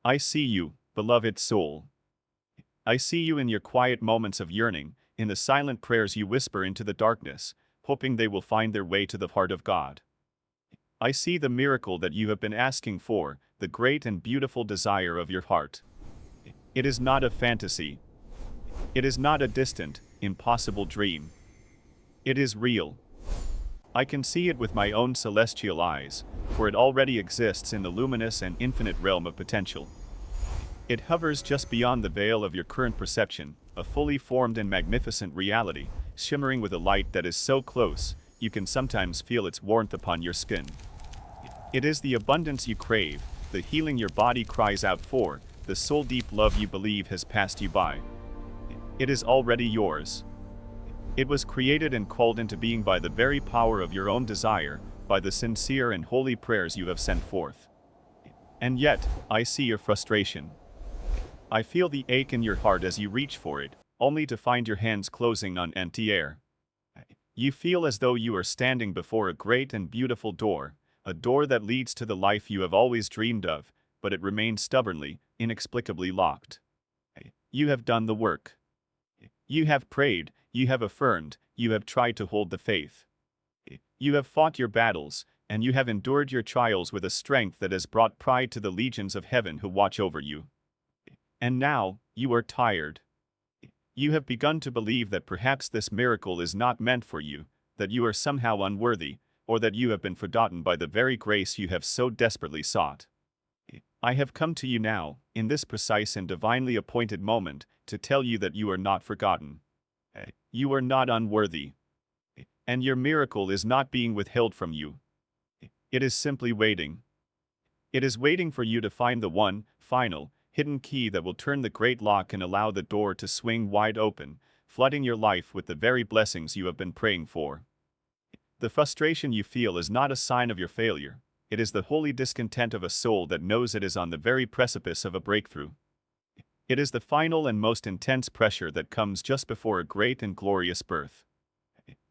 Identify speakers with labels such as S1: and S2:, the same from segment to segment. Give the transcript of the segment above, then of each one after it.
S1: I see you, beloved soul. I see you in your quiet moments of yearning, in the silent prayers you whisper into the darkness, hoping they will find their way to the heart of God. I see the miracle that you have been asking for, the great and beautiful desire of your heart. It is not a fantasy. It is not a distant, impossible dream. It is real. I can see it with my own celestial eyes, for it already exists in the luminous and infinite realm of potential. It hovers just beyond the veil of your current perception, a fully formed and magnificent reality, shimmering with a light that is so close, you can sometimes feel its warmth upon your skin. It is the abundance you crave, the healing your body cries out for, the soul-deep love you believe has passed you by. It is already yours. It was created and called into being by the very power of your own desire, by the sincere and holy prayers you have sent forth. And yet, I see your frustration. I feel the ache in your heart as you reach for it, only to find your hands closing on empty air. You feel as though you are standing before a great and beautiful door, a door that leads to the life you have always dreamed of, but it remains stubbornly, inexplicably locked. You have done the work. You have prayed, you have affirmed, you have tried to hold the faith. You have fought your battles, and you have endured your trials with a strength that has brought pride to the legions of heaven who watch over you. And now, you are tired. You have begun to believe that perhaps this miracle is not meant for you, that you are somehow unworthy, or that you have been forgotten by the very grace you have so desperately sought. I have come to you now, in this precise and divinely appointed moment, to tell you that you are not forgotten. You are not unworthy. And your miracle is not being withheld from you. It is simply waiting. It is waiting for you to find the one, final, hidden key that will turn the great lock and allow the door to swing wide open, flooding your life with the very blessings you have been praying for. The frustration you feel is not a sign of your failure. It is the holy discontent of a soul that knows it is on the very precipice of a breakthrough. It is the final and most intense pressure that comes just before a great and glorious birth.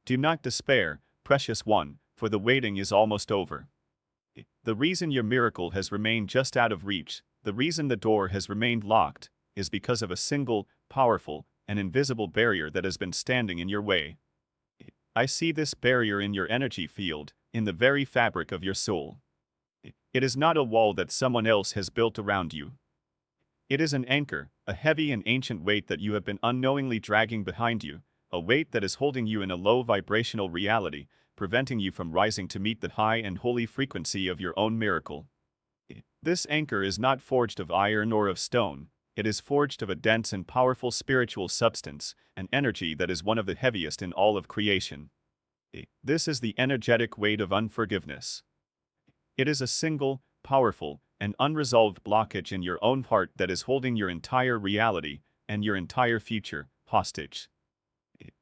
S1: Do not despair, precious one, for the waiting is almost over. The reason your miracle has remained just out of reach, the reason the door has remained locked, is because of a single, powerful, and invisible barrier that has been standing in your way. I see this barrier in your energy field, in the very fabric of your soul. It is not a wall that someone else has built around you. It is an anchor, a heavy and ancient weight that you have been unknowingly dragging behind you, a weight that is holding you in a low vibrational reality, preventing you from rising to meet the high and holy frequency of your own miracle. This anchor is not forged of iron or of stone, it is forged of a dense and powerful spiritual substance, an energy that is one of the heaviest in all of creation. This is the energetic weight of unforgiveness. It is a single, powerful, and unresolved blockage in your own heart that is holding your entire reality, and your entire future, hostage.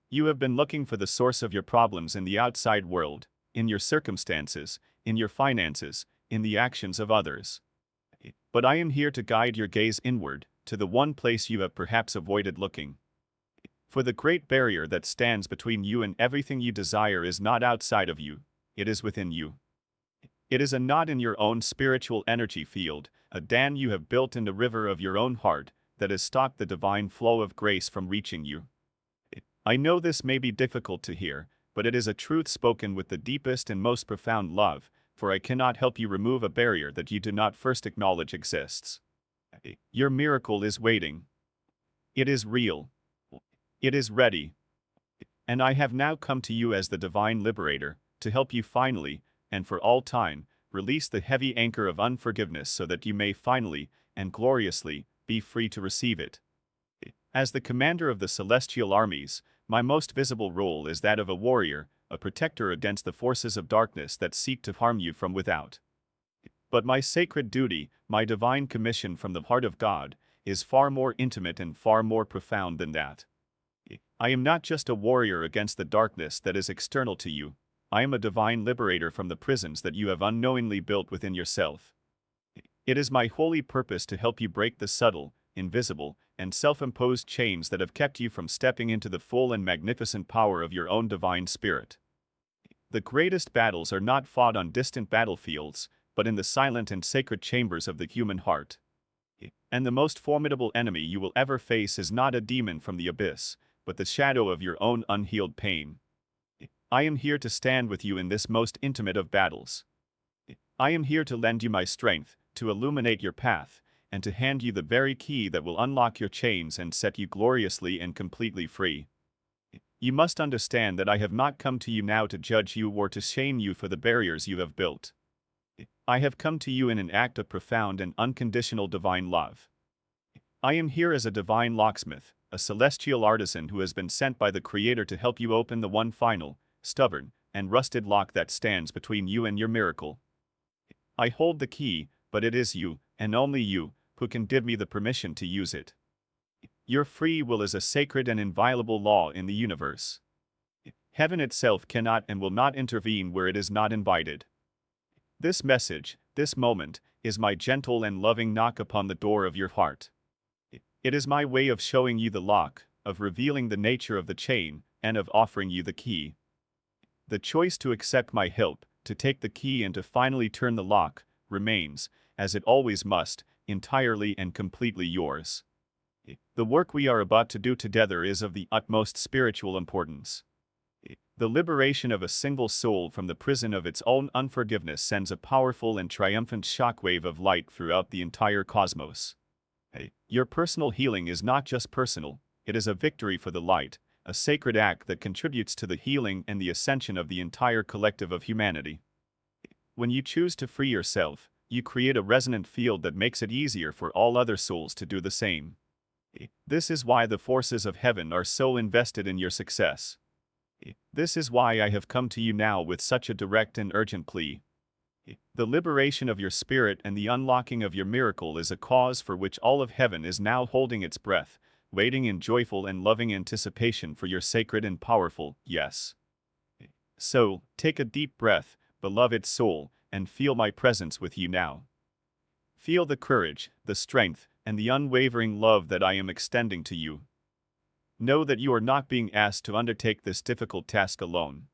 S1: You have been looking for the source of your problems in the outside world, in your circumstances, in your finances, in the actions of others. But I am here to guide your gaze inward, to the one place you have perhaps avoided looking. For the great barrier that stands between you and everything you desire is not outside of you, it is within you. It is a knot in your own spiritual energy field, a dam you have built in the river of your own heart, that has stopped the divine flow of grace from reaching you. I know this may be difficult to hear, but it is a truth spoken with the deepest and most profound love, for I cannot help you remove a barrier that you do not first acknowledge exists. Your miracle is waiting. It is real. It is ready. And I have now come to you as the divine liberator, to help you finally, and for all time, release the heavy anchor of unforgiveness so that you may finally, and gloriously, be free to receive it. As the commander of the celestial armies, my most visible role is that of a warrior, a protector against the forces of darkness that seek to harm you from without. But my sacred duty, my divine commission from the heart of God, is far more intimate and far more profound than that. I am not just a warrior against the darkness that is external to you, I am a divine liberator from the prisons that you have unknowingly built within yourself. It is my holy purpose to help you break the subtle, invisible, and self-imposed chains that have kept you from stepping into the full and magnificent power of your own divine spirit. The greatest battles are not fought on distant battlefields, but in the silent and sacred chambers of the human heart. And the most formidable enemy you will ever face is not a demon from the abyss, but the shadow of your own unhealed pain. I am here to stand with you in this most intimate of battles. I am here to lend you my strength, to illuminate your path, and to hand you the very key that will unlock your chains and set you gloriously and completely free. You must understand that I have not come to you now to judge you or to shame you for the barriers you have built. I have come to you in an act of profound and unconditional divine love. I am here as a divine locksmith, a celestial artisan who has been sent by the Creator to help you open the one final, stubborn, and rusted lock that stands between you and your miracle. I hold the key, but it is you, and only you, who can give me the permission to use it. Your free will is a sacred and inviolable law in the universe. Heaven itself cannot and will not intervene where it is not invited. This message, this moment, is my gentle and loving knock upon the door of your heart. It is my way of showing you the lock, of revealing the nature of the chain, and of offering you the key. The choice to accept my help, to take the key and to finally turn the lock, remains, as it always must, entirely and completely yours. The work we are about to do together is of the utmost spiritual importance. The liberation of a single soul from the prison of its own unforgiveness sends a powerful and triumphant shockwave of light throughout the entire cosmos. Your personal healing is not just personal, it is a victory for the light, a sacred act that contributes to the healing and the ascension of the entire collective of humanity. When you choose to free yourself, you create a resonant field that makes it easier for all other souls to do the same. This is why the forces of heaven are so invested in your success. This is why I have come to you now with such a direct and urgent plea. The liberation of your spirit and the unlocking of your miracle is a cause for which all of heaven is now holding its breath, waiting in joyful and loving anticipation for your sacred and powerful yes. So, take a deep breath, beloved soul, and feel my presence with you now. Feel the courage, the strength, and the unwavering love that I am extending to you. Know that you are not being asked to undertake this difficult task alone.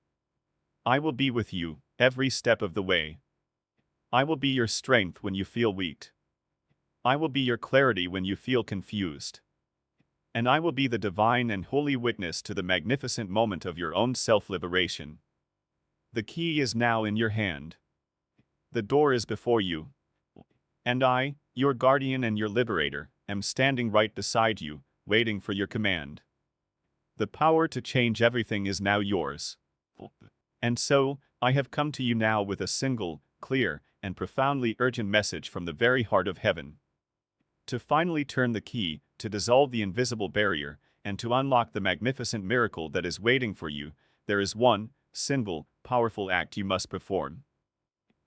S1: I will be with you, every step of the way. I will be your strength when you feel weak. I will be your clarity when you feel confused. And I will be the divine and holy witness to the magnificent moment of your own self-liberation. The key is now in your hand. The door is before you. And I, your guardian and your liberator, am standing right beside you, waiting for your command. The power to change everything is now yours. And so, I have come to you now with a single, clear, and profoundly urgent message from the very heart of heaven. To finally turn the key, to dissolve the invisible barrier, and to unlock the magnificent miracle that is waiting for you, there is one, single, powerful act you must perform.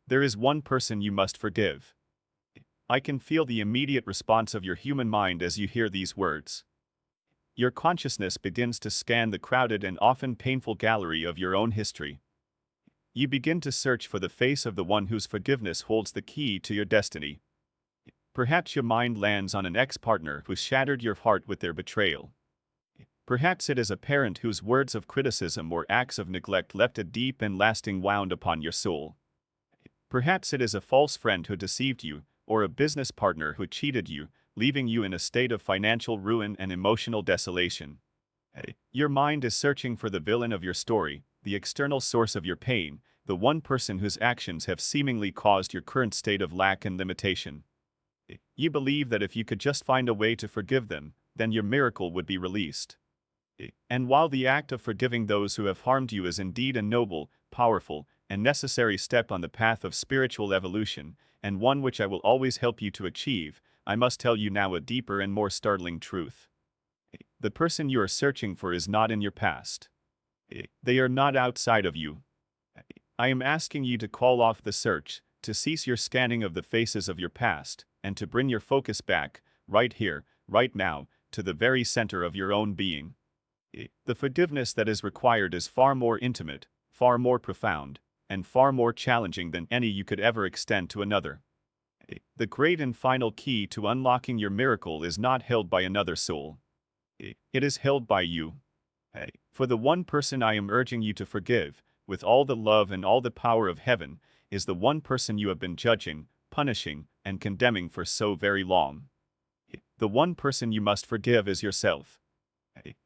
S1: There is one person you must forgive. I can feel the immediate response of your human mind as you hear these words. Your consciousness begins to scan the crowded and often painful gallery of your own history. You begin to search for the face of the one whose forgiveness holds the key to your destiny. Perhaps your mind lands on an ex-partner who shattered your heart with their betrayal. Perhaps it is a parent whose words of criticism or acts of neglect left a deep and lasting wound upon your soul. Perhaps it is a false friend who deceived you, or a business partner who cheated you, leaving you in a state of financial ruin and emotional desolation. Your mind is searching for the villain of your story, the external source of your pain, the one person whose actions have seemingly caused your current state of lack and limitation. You believe that if you could just find a way to forgive them, then your miracle would be released. And while the act of forgiving those who have harmed you is indeed a noble, powerful, and necessary step on the path of spiritual evolution, and one which I will always help you to achieve, I must tell you now a deeper and more startling truth. The person you are searching for is not in your past. They are not outside of you. I am asking you to call off the search, to cease your scanning of the faces of your past, and to bring your focus back, right here, right now, to the very center of your own being. The forgiveness that is required is far more intimate, far more profound, and far more challenging than any you could ever extend to another. The great and final key to unlocking your miracle is not held by another soul. It is held by you. For the one person I am urging you to forgive, with all the love and all the power of heaven, is the one person you have been judging, punishing, and condemning for so very long. The one person you must forgive is yourself.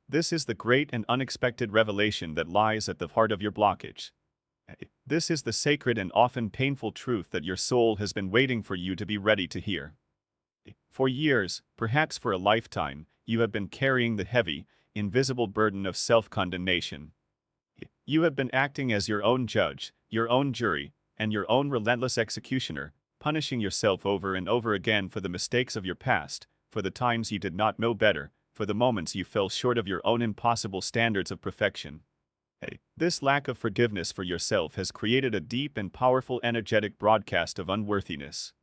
S1: This is the great and unexpected revelation that lies at the heart of your blockage. This is the sacred and often painful truth that your soul has been waiting for you to be ready to hear. For years, perhaps for a lifetime, you have been carrying the heavy, invisible burden of self-condemnation. You have been acting as your own judge, your own jury, and your own relentless executioner, punishing yourself over and over again for the mistakes of your past, for the times you did not know better, for the moments you fell short of your own impossible standards of perfection. This lack of forgiveness for yourself has created a deep and powerful energetic broadcast of unworthiness.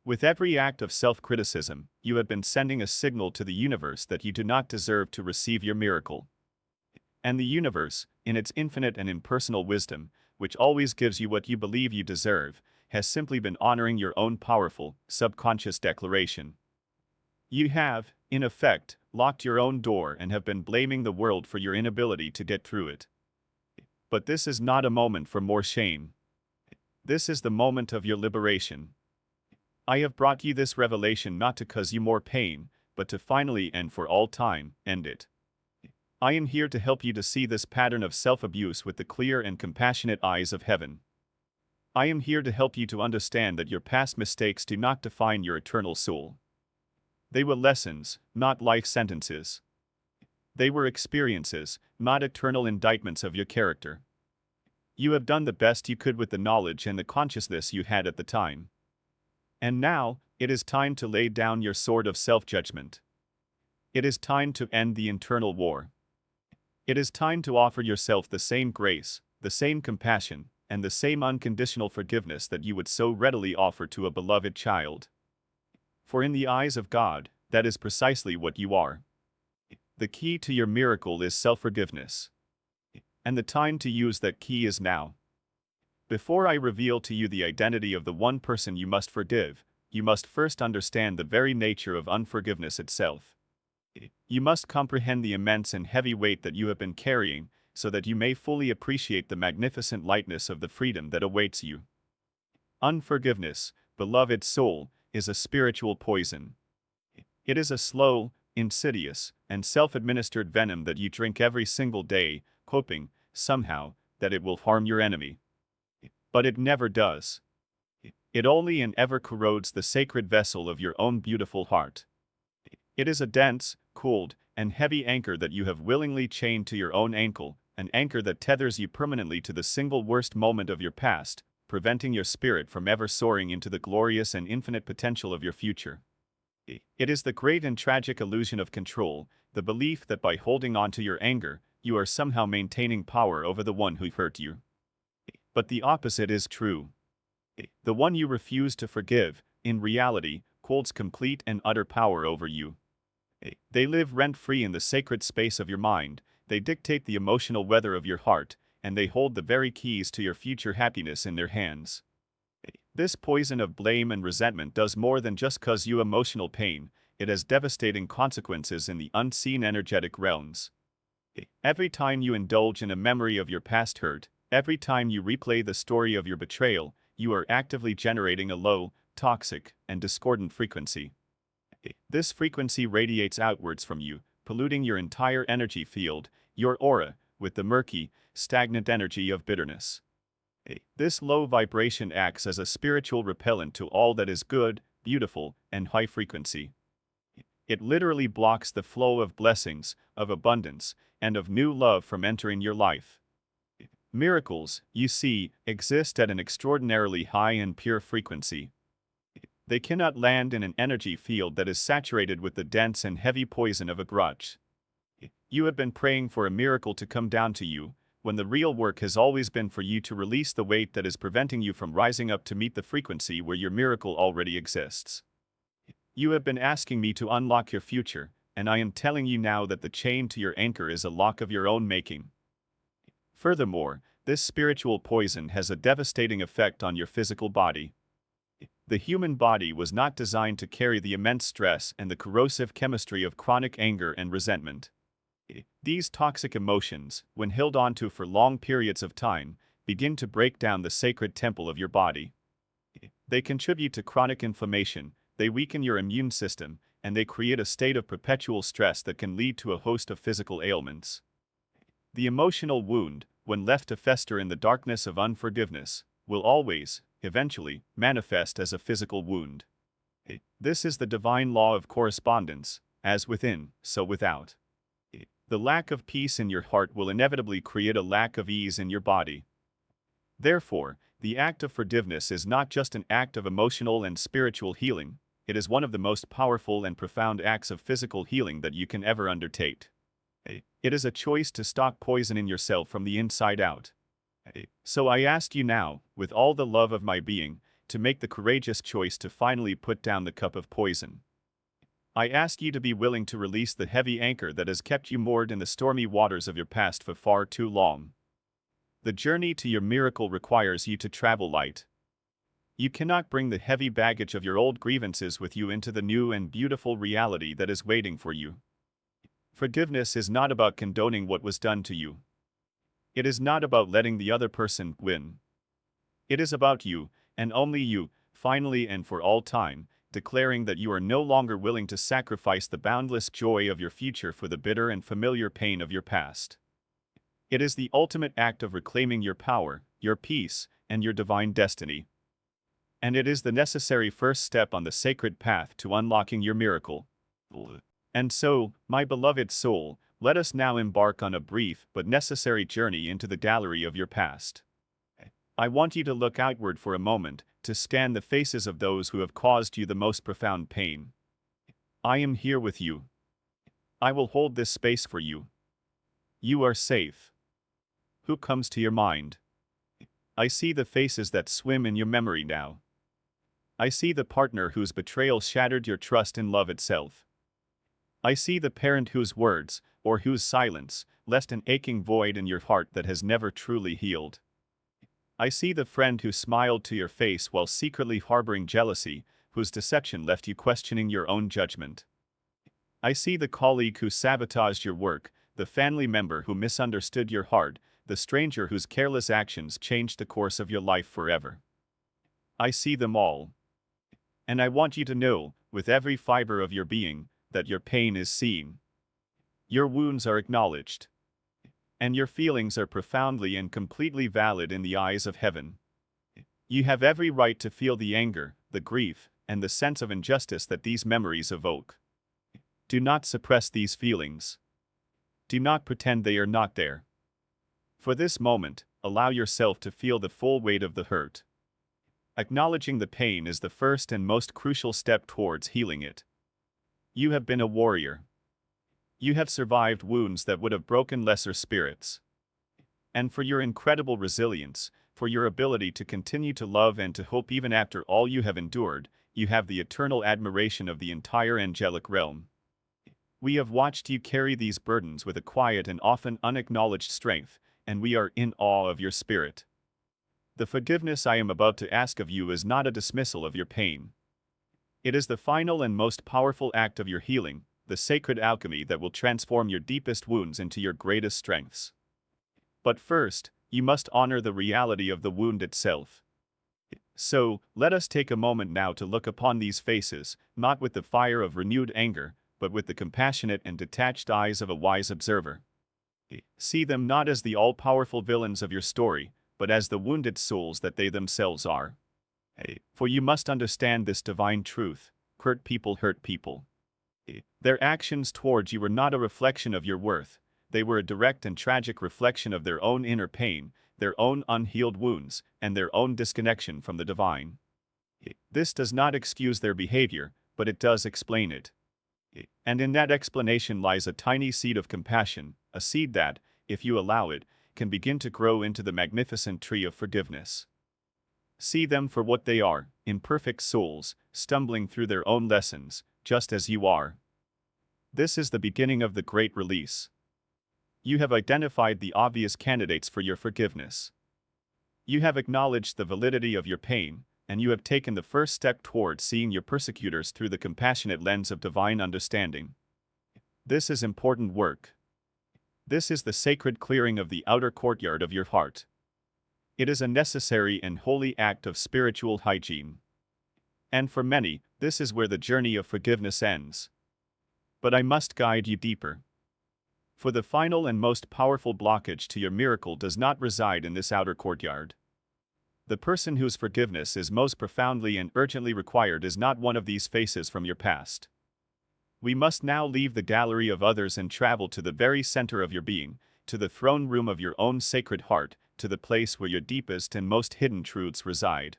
S1: With every act of self-criticism, you have been sending a signal to the universe that you do not deserve to receive your miracle. And the universe, in its infinite and impersonal wisdom, which always gives you what you believe you deserve, has simply been honoring your own powerful, subconscious declaration. You have, in effect, locked your own door and have been blaming the world for your inability to get through it. But this is not a moment for more shame. This is the moment of your liberation. I have brought you this revelation not to cause you more pain, but to finally and for all time, end it. I am here to help you to see this pattern of self-abuse with the clear and compassionate eyes of heaven. I am here to help you to understand that your past mistakes do not define your eternal soul. They were lessons, not life sentences. They were experiences, not eternal indictments of your character. You have done the best you could with the knowledge and the consciousness you had at the time. And now, it is time to lay down your sword of self-judgment. It is time to end the internal war. It is time to offer yourself the same grace, the same compassion, and the same unconditional forgiveness that you would so readily offer to a beloved child. For in the eyes of God, that is precisely what you are. The key to your miracle is self-forgiveness. And the time to use that key is now. Before I reveal to you the identity of the one person you must forgive, you must first understand the very nature of unforgiveness itself. You must comprehend the immense and heavy weight that you have been carrying, so that you may fully appreciate the magnificent lightness of the freedom that awaits you. Unforgiveness, beloved soul, is a spiritual poison. It is a slow, insidious, and self-administered venom that you drink every single day, hoping, somehow, that it will harm your enemy. But it never does. It only and ever corrodes the sacred vessel of your own beautiful heart. It is a dense, cold, and heavy anchor that you have willingly chained to your own ankle, an anchor that tethers you permanently to the single worst moment of your past, preventing your spirit from ever soaring into the glorious and infinite potential of your future. It is the great and tragic illusion of control, the belief that by holding on to your anger, you are somehow maintaining power over the one who hurt you. But the opposite is true. The one you refuse to forgive, in reality, holds complete and utter power over you. They live rent-free in the sacred space of your mind, they dictate the emotional weather of your heart, and they hold the very keys to your future happiness in their hands. This poison of blame and resentment does more than just cause you emotional pain, it has devastating consequences in the unseen energetic realms. Every time you indulge in a memory of your past hurt, every time you replay the story of your betrayal, you are actively generating a low, toxic, and discordant frequency. This frequency radiates outwards from you, polluting your entire energy field, your aura, with the murky, stagnant energy of bitterness. This low vibration acts as a spiritual repellent to all that is good, beautiful, and high frequency. It literally blocks the flow of blessings, of abundance, and of new love from entering your life. Miracles, you see, exist at an extraordinarily high and pure frequency. They cannot land in an energy field that is saturated with the dense and heavy poison of a grudge. You have been praying for a miracle to come down to you, when the real work has always been for you to release the weight that is preventing you from rising up to meet the frequency where your miracle already exists. You have been asking me to unlock your future, and I am telling you now that the chain to your anchor is a lock of your own making. Furthermore, this spiritual poison has a devastating effect on your physical body. The human body was not designed to carry the immense stress and the corrosive chemistry of chronic anger and resentment. These toxic emotions, when held onto for long periods of time, begin to break down the sacred temple of your body. They contribute to chronic inflammation, They weaken your immune system, and they create a state of perpetual stress that can lead to a host of physical ailments. The emotional wound, when left to fester in the darkness of unforgiveness, will always, eventually, manifest as a physical wound. This is the divine law of correspondence, as within, so without. The lack of peace in your heart will inevitably create a lack of ease in your body. Therefore, the act of forgiveness is not just an act of emotional and spiritual healing, it is one of the most powerful and profound acts of physical healing that you can ever undertake. It is a choice to stop poisoning yourself from the inside out. So I ask you now, with all the love of my being, to make the courageous choice to finally put down the cup of poison. I ask you to be willing to release the heavy anchor that has kept you moored in the stormy waters of your past for far too long. The journey to your miracle requires you to travel light. You cannot bring the heavy baggage of your old grievances with you into the new and beautiful reality that is waiting for you. Forgiveness is not about condoning what was done to you. It is not about letting the other person win. It is about you, and only you, finally and for all time, declaring that you are no longer willing to sacrifice the boundless joy of your future for the bitter and familiar pain of your past. It is the ultimate act of reclaiming your power, your peace, and your divine destiny. And it is the necessary first step on the sacred path to unlocking your miracle. And so, my beloved soul, let us now embark on a brief but necessary journey into the gallery of your past. I want you to look outward for a moment, to scan the faces of those who have caused you the most profound pain. I am here with you. I will hold this space for you. You are safe. Who comes to your mind? I see the faces that swim in your memory now. I see the partner whose betrayal shattered your trust in love itself. I see the parent whose words, or whose silence, left an aching void in your heart that has never truly healed. I see the friend who smiled to your face while secretly harboring jealousy, whose deception left you questioning your own judgment. I see the colleague who sabotaged your work, the family member who misunderstood your heart, the stranger whose careless actions changed the course of your life forever. I see them all. And I want you to know, with every fiber of your being, that your pain is seen. Your wounds are acknowledged. And your feelings are profoundly and completely valid in the eyes of heaven. You have every right to feel the anger, the grief, and the sense of injustice that these memories evoke. Do not suppress these feelings. Do not pretend they are not there. For this moment, allow yourself to feel the full weight of the hurt. Acknowledging the pain is the first and most crucial step towards healing it. You have been a warrior. You have survived wounds that would have broken lesser spirits. And for your incredible resilience, for your ability to continue to love and to hope even after all you have endured, you have the eternal admiration of the entire angelic realm. We have watched you carry these burdens with a quiet and often unacknowledged strength, and we are in awe of your spirit. The forgiveness I am about to ask of you is not a dismissal of your pain. It is the final and most powerful act of your healing, the sacred alchemy that will transform your deepest wounds into your greatest strengths. But first, you must honor the reality of the wound itself. So, let us take a moment now to look upon these faces, not with the fire of renewed anger, but with the compassionate and detached eyes of a wise observer. See them not as the all-powerful villains of your story, but as the wounded souls that they themselves are. For you must understand this divine truth: hurt people hurt people. Their actions towards you were not a reflection of your worth, they were a direct and tragic reflection of their own inner pain, their own unhealed wounds, and their own disconnection from the divine. This does not excuse their behavior, but it does explain it. And in that explanation lies a tiny seed of compassion, a seed that, if you allow it, can begin to grow into the magnificent tree of forgiveness. See them for what they are, imperfect souls, stumbling through their own lessons, just as you are. This is the beginning of the great release. You have identified the obvious candidates for your forgiveness. You have acknowledged the validity of your pain, and you have taken the first step towards seeing your persecutors through the compassionate lens of divine understanding. This is important work. This is the sacred clearing of the outer courtyard of your heart. It is a necessary and holy act of spiritual hygiene. And for many, This is where the journey of forgiveness ends. But I must guide you deeper. For the final and most powerful blockage to your miracle does not reside in this outer courtyard. The person whose forgiveness is most profoundly and urgently required is not one of these faces from your past. We must now leave the gallery of others and travel to the very center of your being, to the throne room of your own sacred heart, to the place where your deepest and most hidden truths reside.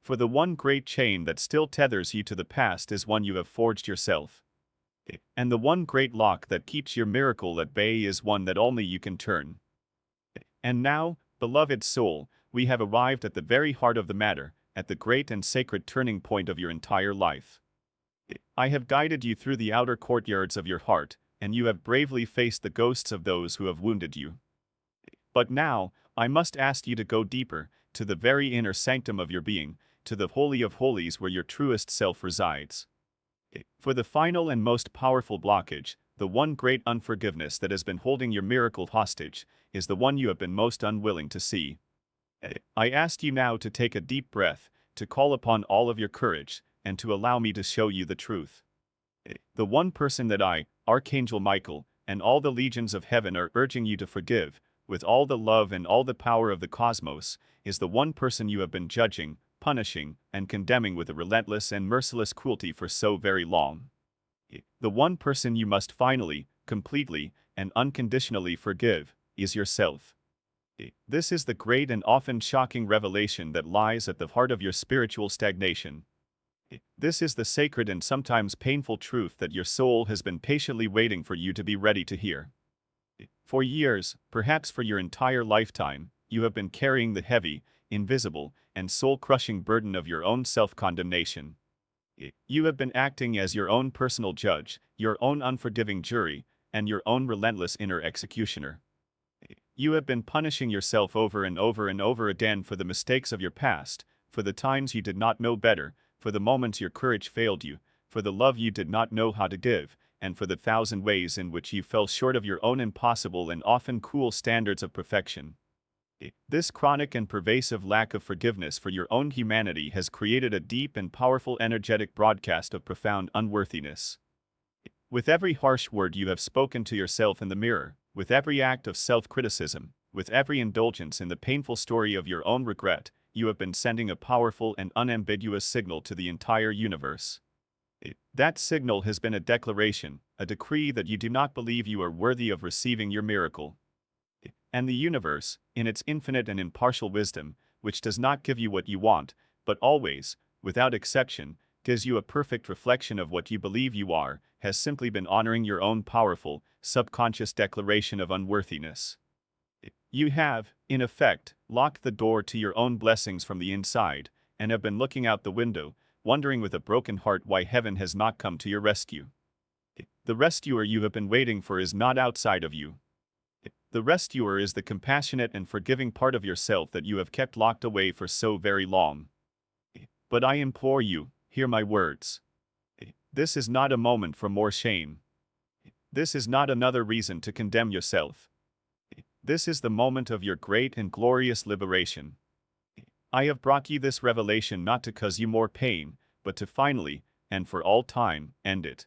S1: For the one great chain that still tethers you to the past is one you have forged yourself. And the one great lock that keeps your miracle at bay is one that only you can turn. And now, beloved soul, we have arrived at the very heart of the matter, at the great and sacred turning point of your entire life. I have guided you through the outer courtyards of your heart, and you have bravely faced the ghosts of those who have wounded you. But now, I must ask you to go deeper, to the very inner sanctum of your being, to the Holy of Holies where your truest self resides. For the final and most powerful blockage, the one great unforgiveness that has been holding your miracle hostage, is the one you have been most unwilling to see. I ask you now to take a deep breath, to call upon all of your courage, and to allow me to show you the truth. The one person that I, Archangel Michael, and all the legions of heaven are urging you to forgive, with all the love and all the power of the cosmos, is the one person you have been judging, punishing, and condemning with a relentless and merciless cruelty for so very long. The one person you must finally, completely, and unconditionally forgive, is yourself. This is the great and often shocking revelation that lies at the heart of your spiritual stagnation. This is the sacred and sometimes painful truth that your soul has been patiently waiting for you to be ready to hear. For years, perhaps for your entire lifetime, you have been carrying the heavy, invisible, and soul-crushing burden of your own self-condemnation. You have been acting as your own personal judge, your own unforgiving jury, and your own relentless inner executioner. You have been punishing yourself over and over and over again for the mistakes of your past, for the times you did not know better, for the moments your courage failed you, for the love you did not know how to give, and for the thousand ways in which you fell short of your own impossible and often cruel standards of perfection. This chronic and pervasive lack of forgiveness for your own humanity has created a deep and powerful energetic broadcast of profound unworthiness. With every harsh word you have spoken to yourself in the mirror, with every act of self-criticism, with every indulgence in the painful story of your own regret, you have been sending a powerful and unambiguous signal to the entire universe. That signal has been a declaration, a decree that you do not believe you are worthy of receiving your miracle. And the universe, in its infinite and impartial wisdom, which does not give you what you want, but always, without exception, gives you a perfect reflection of what you believe you are, has simply been honoring your own powerful, subconscious declaration of unworthiness. You have, in effect, locked the door to your own blessings from the inside, and have been looking out the window, wondering with a broken heart why heaven has not come to your rescue. The rescuer you have been waiting for is not outside of you. The rescuer is the compassionate and forgiving part of yourself that you have kept locked away for so very long. But I implore you, hear my words. This is not a moment for more shame. This is not another reason to condemn yourself. This is the moment of your great and glorious liberation. I have brought you this revelation not to cause you more pain, but to finally, and for all time, end it.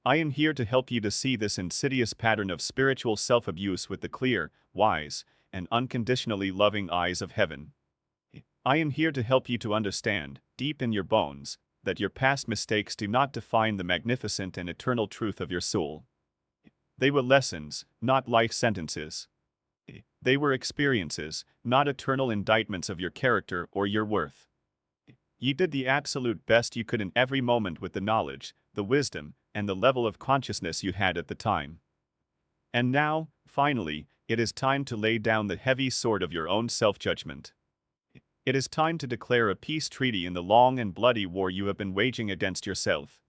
S1: I am here to help you to see this insidious pattern of spiritual self-abuse with the clear, wise, and unconditionally loving eyes of heaven. I am here to help you to understand, deep in your bones, that your past mistakes do not define the magnificent and eternal truth of your soul. They were lessons, not life sentences. They were experiences, not eternal indictments of your character or your worth. You did the absolute best you could in every moment with the knowledge, the wisdom, and the level of consciousness you had at the time. And now, finally, it is time to lay down the heavy sword of your own self-judgment. It is time to declare a peace treaty in the long and bloody war you have been waging against yourself.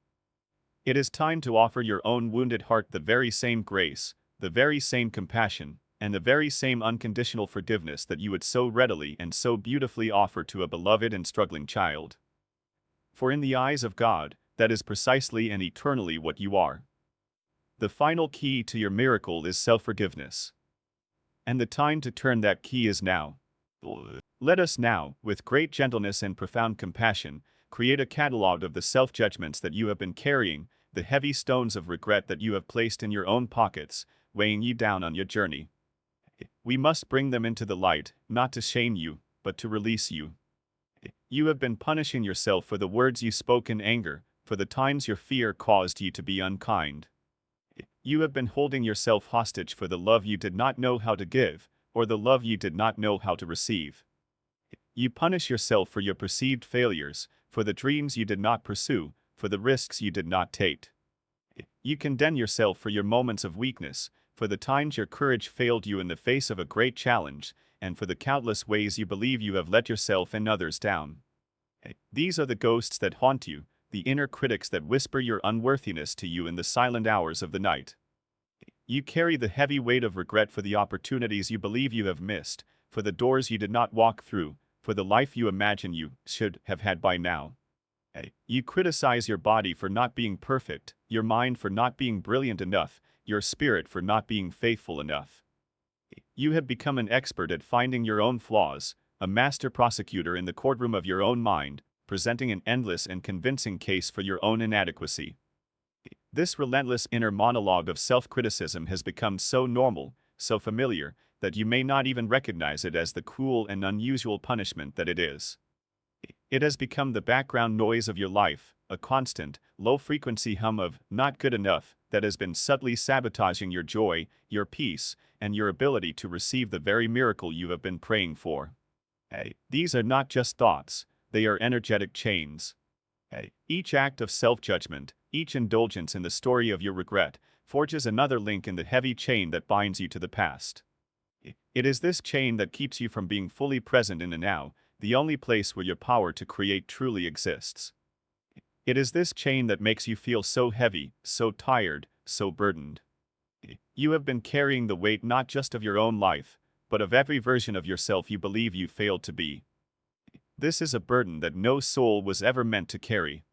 S1: It is time to offer your own wounded heart the very same grace, the very same compassion, and the very same unconditional forgiveness that you would so readily and so beautifully offer to a beloved and struggling child. For in the eyes of God, that is precisely and eternally what you are. The final key to your miracle is self-forgiveness. And the time to turn that key is now. Let us now, with great gentleness and profound compassion, create a catalog of the self-judgments that you have been carrying, the heavy stones of regret that you have placed in your own pockets, weighing you down on your journey. We must bring them into the light, not to shame you, but to release you. You have been punishing yourself for the words you spoke in anger, for the times your fear caused you to be unkind. You have been holding yourself hostage for the love you did not know how to give, or the love you did not know how to receive. You punish yourself for your perceived failures, for the dreams you did not pursue, for the risks you did not take. You condemn yourself for your moments of weakness, for the times your courage failed you in the face of a great challenge, and for the countless ways you believe you have let yourself and others down. These are the ghosts that haunt you, the inner critics that whisper your unworthiness to you in the silent hours of the night. You carry the heavy weight of regret for the opportunities you believe you have missed, for the doors you did not walk through, for the life you imagine you should have had by now. You criticize your body for not being perfect, your mind for not being brilliant enough, your spirit for not being faithful enough. You have become an expert at finding your own flaws, a master prosecutor in the courtroom of your own mind, presenting an endless and convincing case for your own inadequacy. This relentless inner monologue of self-criticism has become so normal, so familiar, that you may not even recognize it as the cruel and unusual punishment that it is. It has become the background noise of your life, a constant, low-frequency hum of "not good enough" that has been subtly sabotaging your joy, your peace, and your ability to receive the very miracle you have been praying for. These are not just thoughts, they are energetic chains. Each act of self-judgment, each indulgence in the story of your regret, forges another link in the heavy chain that binds you to the past. It is this chain that keeps you from being fully present in the now, the only place where your power to create truly exists. It is this chain that makes you feel so heavy, so tired, so burdened. You have been carrying the weight not just of your own life, but of every version of yourself you believe you failed to be. This is a burden that no soul was ever meant to carry.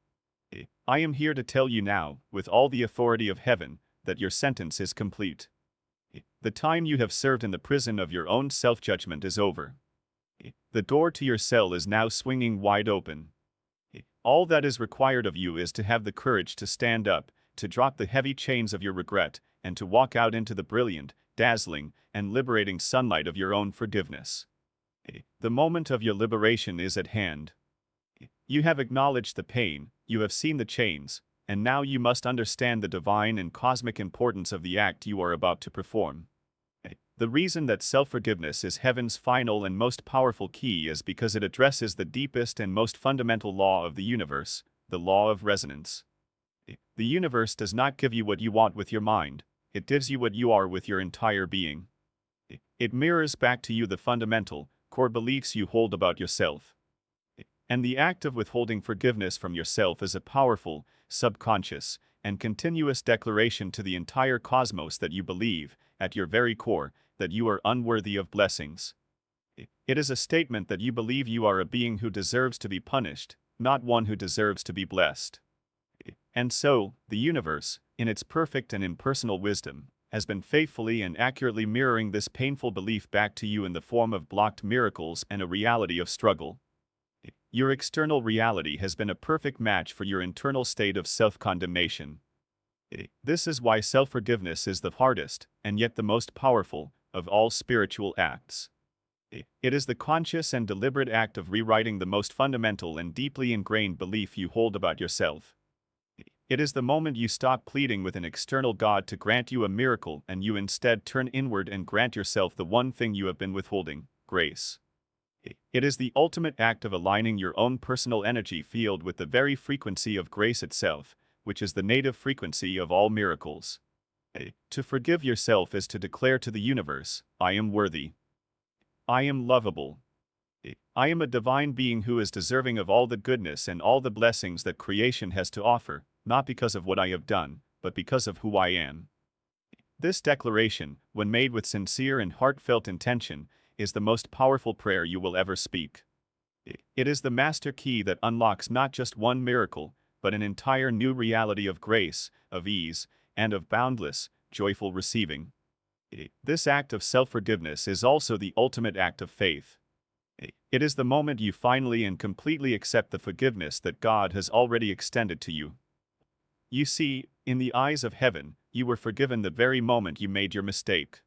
S1: I am here to tell you now, with all the authority of heaven, that your sentence is complete. The time you have served in the prison of your own self-judgment is over. The door to your cell is now swinging wide open. All that is required of you is to have the courage to stand up, to drop the heavy chains of your regret, and to walk out into the brilliant, dazzling, and liberating sunlight of your own forgiveness. The moment of your liberation is at hand. You have acknowledged the pain, you have seen the chains, and now you must understand the divine and cosmic importance of the act you are about to perform. The reason that self-forgiveness is heaven's final and most powerful key is because it addresses the deepest and most fundamental law of the universe, the law of resonance. The universe does not give you what you want with your mind, it gives you what you are with your entire being. It mirrors back to you the fundamental, core beliefs you hold about yourself. And the act of withholding forgiveness from yourself is a powerful, subconscious, and continuous declaration to the entire cosmos that you believe, at your very core, that you are unworthy of blessings. It is a statement that you believe you are a being who deserves to be punished, not one who deserves to be blessed. And so, the universe, in its perfect and impersonal wisdom, has been faithfully and accurately mirroring this painful belief back to you in the form of blocked miracles and a reality of struggle. Your external reality has been a perfect match for your internal state of self-condemnation. This is why self-forgiveness is the hardest, and yet the most powerful, of all spiritual acts. It is the conscious and deliberate act of rewriting the most fundamental and deeply ingrained belief you hold about yourself. It is the moment you stop pleading with an external God to grant you a miracle and you instead turn inward and grant yourself the one thing you have been withholding, grace. It is the ultimate act of aligning your own personal energy field with the very frequency of grace itself, which is the native frequency of all miracles. To forgive yourself is to declare to the universe, I am worthy. I am lovable. I am a divine being who is deserving of all the goodness and all the blessings that creation has to offer, not because of what I have done, but because of who I am. This declaration, when made with sincere and heartfelt intention, is the most powerful prayer you will ever speak. It is the master key that unlocks not just one miracle, but an entire new reality of grace, of ease, and of boundless, joyful receiving. This act of self-forgiveness is also the ultimate act of faith. It is the moment you finally and completely accept the forgiveness that God has already extended to you. You see, in the eyes of heaven, you were forgiven the very moment you made your mistake.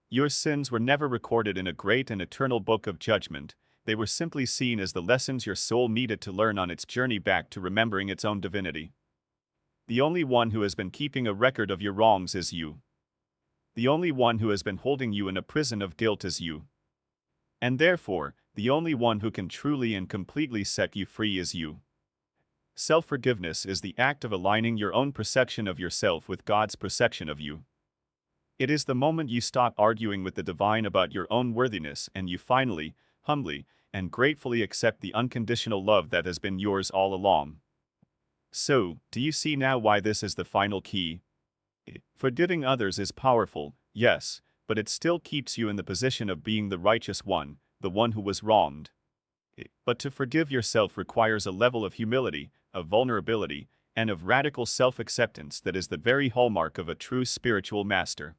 S1: Your sins were never recorded in a great and eternal book of judgment, they were simply seen as the lessons your soul needed to learn on its journey back to remembering its own divinity. The only one who has been keeping a record of your wrongs is you. The only one who has been holding you in a prison of guilt is you. And therefore, the only one who can truly and completely set you free is you. Self-forgiveness is the act of aligning your own perception of yourself with God's perception of you. It is the moment you stop arguing with the divine about your own worthiness and you finally, humbly, and gratefully accept the unconditional love that has been yours all along. So, do you see now why this is the final key? Forgiving others is powerful, yes, but it still keeps you in the position of being the righteous one, the one who was wronged. But to forgive yourself requires a level of humility, of vulnerability, and of radical self-acceptance that is the very hallmark of a true spiritual master.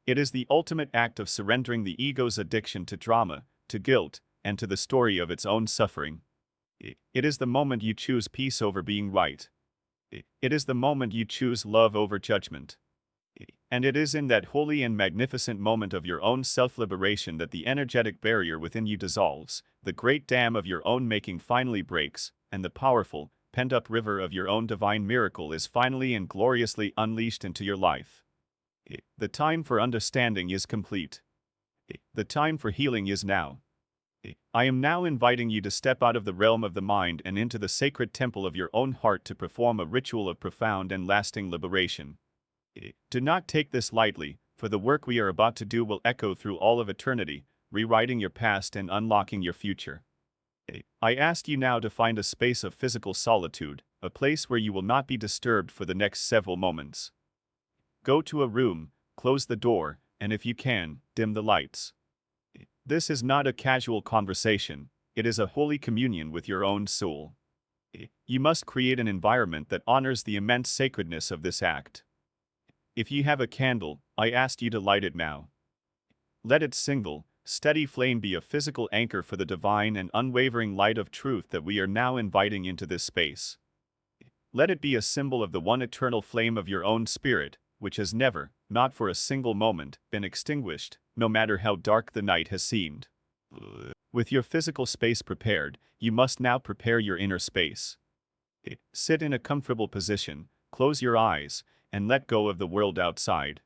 S1: It is the ultimate act of surrendering the ego's addiction to drama, to guilt, and to the story of its own suffering. It is the moment you choose peace over being right. It is the moment you choose love over judgment. And it is in that holy and magnificent moment of your own self-liberation that the energetic barrier within you dissolves, the great dam of your own making finally breaks, and the powerful, pent-up river of your own divine miracle is finally and gloriously unleashed into your life. The time for understanding is complete. The time for healing is now. I am now inviting you to step out of the realm of the mind and into the sacred temple of your own heart to perform a ritual of profound and lasting liberation. Do not take this lightly, for the work we are about to do will echo through all of eternity, rewriting your past and unlocking your future. I ask you now to find a space of physical solitude, a place where you will not be disturbed for the next several moments. Go to a room, close the door, and if you can, dim the lights. This is not a casual conversation, it is a holy communion with your own soul. You must create an environment that honors the immense sacredness of this act. If you have a candle, I ask you to light it now. Let its single, steady flame be a physical anchor for the divine and unwavering light of truth that we are now inviting into this space. Let it be a symbol of the one eternal flame of your own spirit, which has never, not for a single moment, been extinguished, no matter how dark the night has seemed. With your physical space prepared, you must now prepare your inner space. Sit in a comfortable position, close your eyes, and let go of the world outside.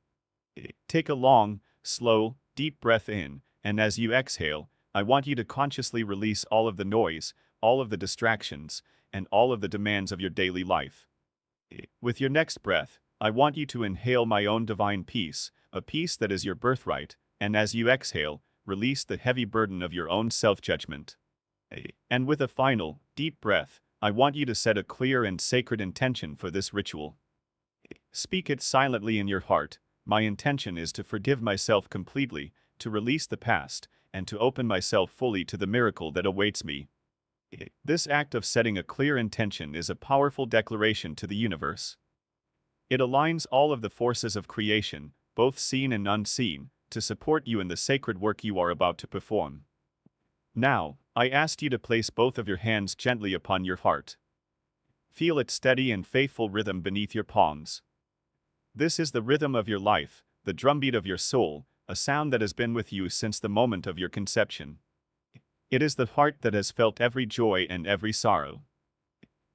S1: Take a long, slow, deep breath in, and as you exhale, I want you to consciously release all of the noise, all of the distractions, and all of the demands of your daily life. With your next breath, I want you to inhale my own divine peace, a peace that is your birthright, and as you exhale, release the heavy burden of your own self-judgment. And with a final, deep breath, I want you to set a clear and sacred intention for this ritual. Speak it silently in your heart. My intention is to forgive myself completely, to release the past, and to open myself fully to the miracle that awaits me. This act of setting a clear intention is a powerful declaration to the universe. It aligns all of the forces of creation, both seen and unseen, to support you in the sacred work you are about to perform. Now, I ask you to place both of your hands gently upon your heart. Feel its steady and faithful rhythm beneath your palms. This is the rhythm of your life, the drumbeat of your soul, a sound that has been with you since the moment of your conception. It is the heart that has felt every joy and every sorrow.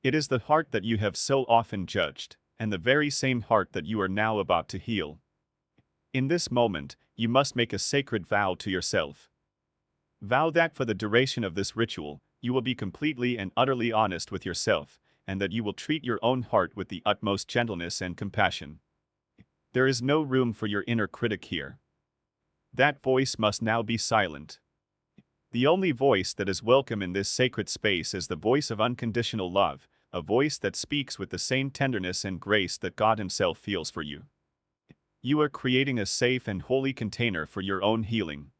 S1: It is the heart that you have so often judged, and the very same heart that you are now about to heal. In this moment, you must make a sacred vow to yourself. Vow that for the duration of this ritual, you will be completely and utterly honest with yourself, and that you will treat your own heart with the utmost gentleness and compassion. There is no room for your inner critic here. That voice must now be silent. The only voice that is welcome in this sacred space is the voice of unconditional love, a voice that speaks with the same tenderness and grace that God Himself feels for you. You are creating a safe and holy container for your own healing.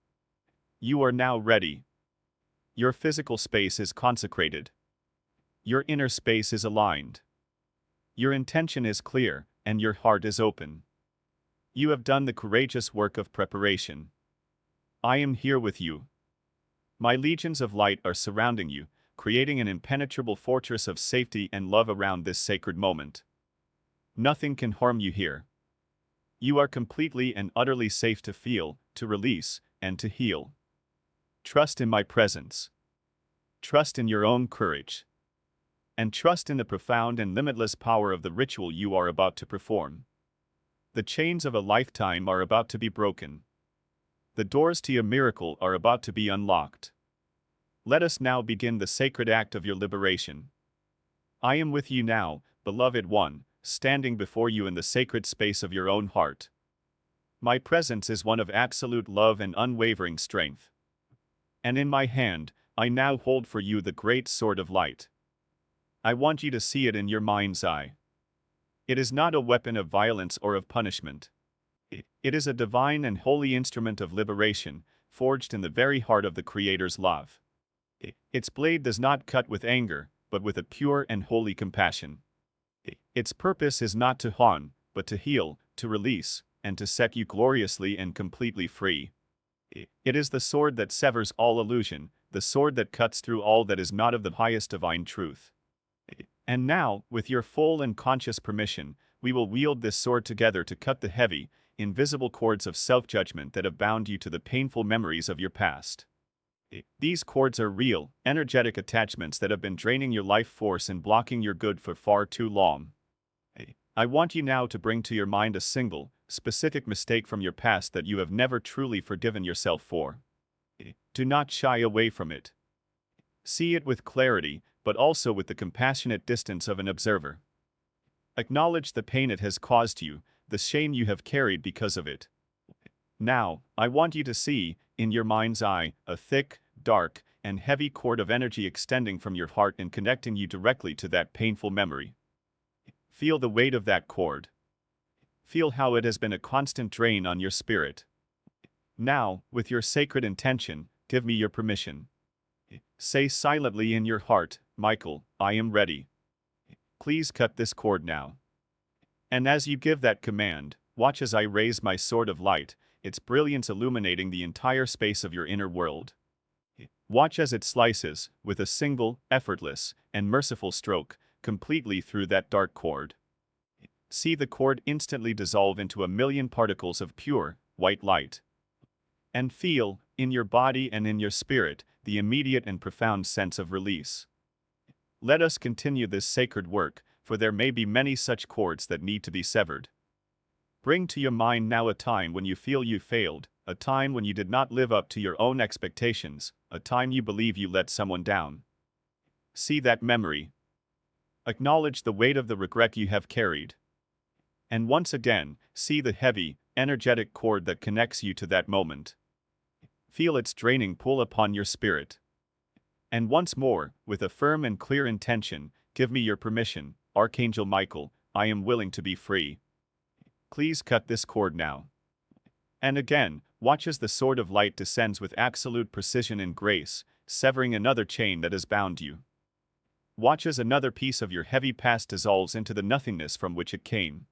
S1: You are now ready. Your physical space is consecrated. Your inner space is aligned. Your intention is clear, and your heart is open. You have done the courageous work of preparation. I am here with you. My legions of light are surrounding you, creating an impenetrable fortress of safety and love around this sacred moment. Nothing can harm you here. You are completely and utterly safe to feel, to release, and to heal. Trust in my presence. Trust in your own courage. And trust in the profound and limitless power of the ritual you are about to perform. The chains of a lifetime are about to be broken. The doors to your miracle are about to be unlocked. Let us now begin the sacred act of your liberation. I am with you now, beloved one, standing before you in the sacred space of your own heart. My presence is one of absolute love and unwavering strength. And in my hand, I now hold for you the great sword of light. I want you to see it in your mind's eye. It is not a weapon of violence or of punishment. It is a divine and holy instrument of liberation, forged in the very heart of the Creator's love. Its blade does not cut with anger, but with a pure and holy compassion. Its purpose is not to harm, but to heal, to release, and to set you gloriously and completely free. It is the sword that severs all illusion, the sword that cuts through all that is not of the highest divine truth. And now, with your full and conscious permission, we will wield this sword together to cut the heavy, invisible cords of self-judgment that have bound you to the painful memories of your past. These cords are real, energetic attachments that have been draining your life force and blocking your good for far too long. I want you now to bring to your mind a single, specific mistake from your past that you have never truly forgiven yourself for. Do not shy away from it. See it with clarity, but also with the compassionate distance of an observer. Acknowledge the pain it has caused you, the shame you have carried because of it. Now, I want you to see, in your mind's eye, a thick, dark, and heavy cord of energy extending from your heart and connecting you directly to that painful memory. Feel the weight of that cord. Feel how it has been a constant drain on your spirit. Now, with your sacred intention, give me your permission. Say silently in your heart, Michael, I am ready. Please cut this cord now. And as you give that command, watch as I raise my sword of light, its brilliance illuminating the entire space of your inner world. Watch as it slices, with a single, effortless, and merciful stroke, completely through that dark cord. See the cord instantly dissolve into a million particles of pure, white light. And feel, in your body and in your spirit, the immediate and profound sense of release. Let us continue this sacred work, for there may be many such cords that need to be severed. Bring to your mind now a time when you feel you failed, a time when you did not live up to your own expectations, a time you believe you let someone down. See that memory. Acknowledge the weight of the regret you have carried. And once again, see the heavy, energetic cord that connects you to that moment. Feel its draining pull upon your spirit. And once more, with a firm and clear intention, give me your permission, Archangel Michael, I am willing to be free. Please cut this cord now. And again, watch as the sword of light descends with absolute precision and grace, severing another chain that has bound you. Watch as another piece of your heavy past dissolves into the nothingness from which it came.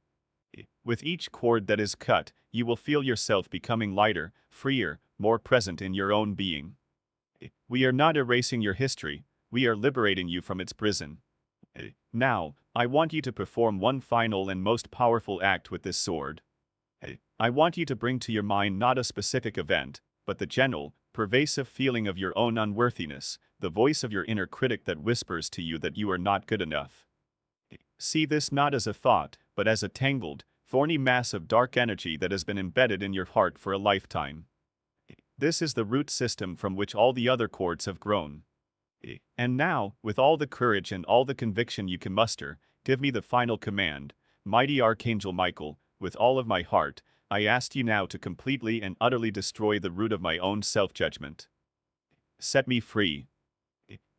S1: With each cord that is cut, you will feel yourself becoming lighter, freer, more present in your own being. We are not erasing your history, we are liberating you from its prison. Now, I want you to perform one final and most powerful act with this sword. I want you to bring to your mind not a specific event, but the general, pervasive feeling of your own unworthiness, the voice of your inner critic that whispers to you that you are not good enough. See this not as a thought, but as a tangled, thorny mass of dark energy that has been embedded in your heart for a lifetime. This is the root system from which all the other cords have grown. And now, with all the courage and all the conviction you can muster, give me the final command, mighty Archangel Michael, with all of my heart, I ask you now to completely and utterly destroy the root of my own self-judgment. Set me free.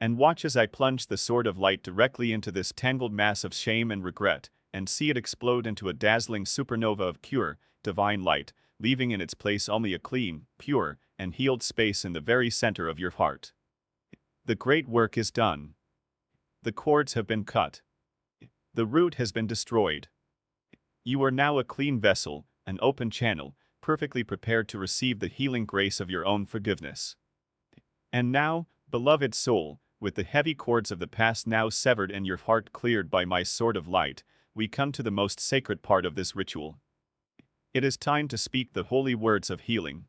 S1: And watch as I plunge the sword of light directly into this tangled mass of shame and regret, and see it explode into a dazzling supernova of pure, divine light, leaving in its place only a clean, pure, and healed space in the very center of your heart. The great work is done. The cords have been cut. The root has been destroyed. You are now a clean vessel, an open channel, perfectly prepared to receive the healing grace of your own forgiveness. And now, beloved soul, with the heavy cords of the past now severed and your heart cleared by my sword of light, we come to the most sacred part of this ritual. It is time to speak the holy words of healing.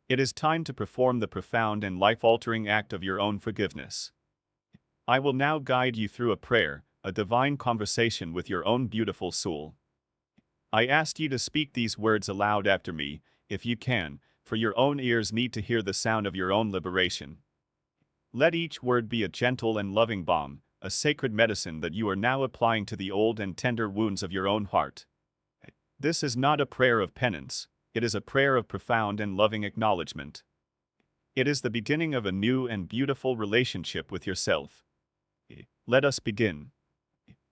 S1: It is time to perform the profound and life-altering act of your own forgiveness. I will now guide you through a prayer, a divine conversation with your own beautiful soul. I ask you to speak these words aloud after me, if you can, for your own ears need to hear the sound of your own liberation. Let each word be a gentle and loving balm, a sacred medicine that you are now applying to the old and tender wounds of your own heart. This is not a prayer of penance, it is a prayer of profound and loving acknowledgement. It is the beginning of a new and beautiful relationship with yourself. Let us begin.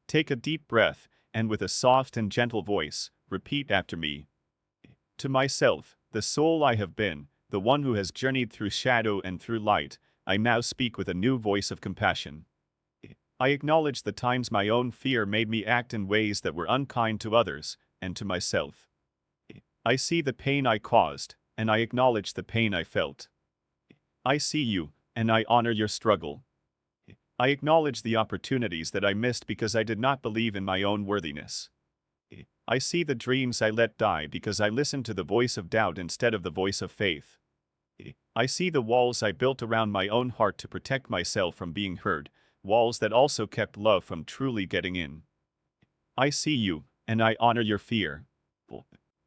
S1: Take a deep breath, and with a soft and gentle voice, repeat after me. To myself, the soul I have been, the one who has journeyed through shadow and through light, I now speak with a new voice of compassion. I acknowledge the times my own fear made me act in ways that were unkind to others, and to myself. I see the pain I caused, and I acknowledge the pain I felt. I see you, and I honor your struggle. I acknowledge the opportunities that I missed because I did not believe in my own worthiness. I see the dreams I let die because I listened to the voice of doubt instead of the voice of faith. I see the walls I built around my own heart to protect myself from being hurt, walls that also kept love from truly getting in. I see you, and I honor your fear.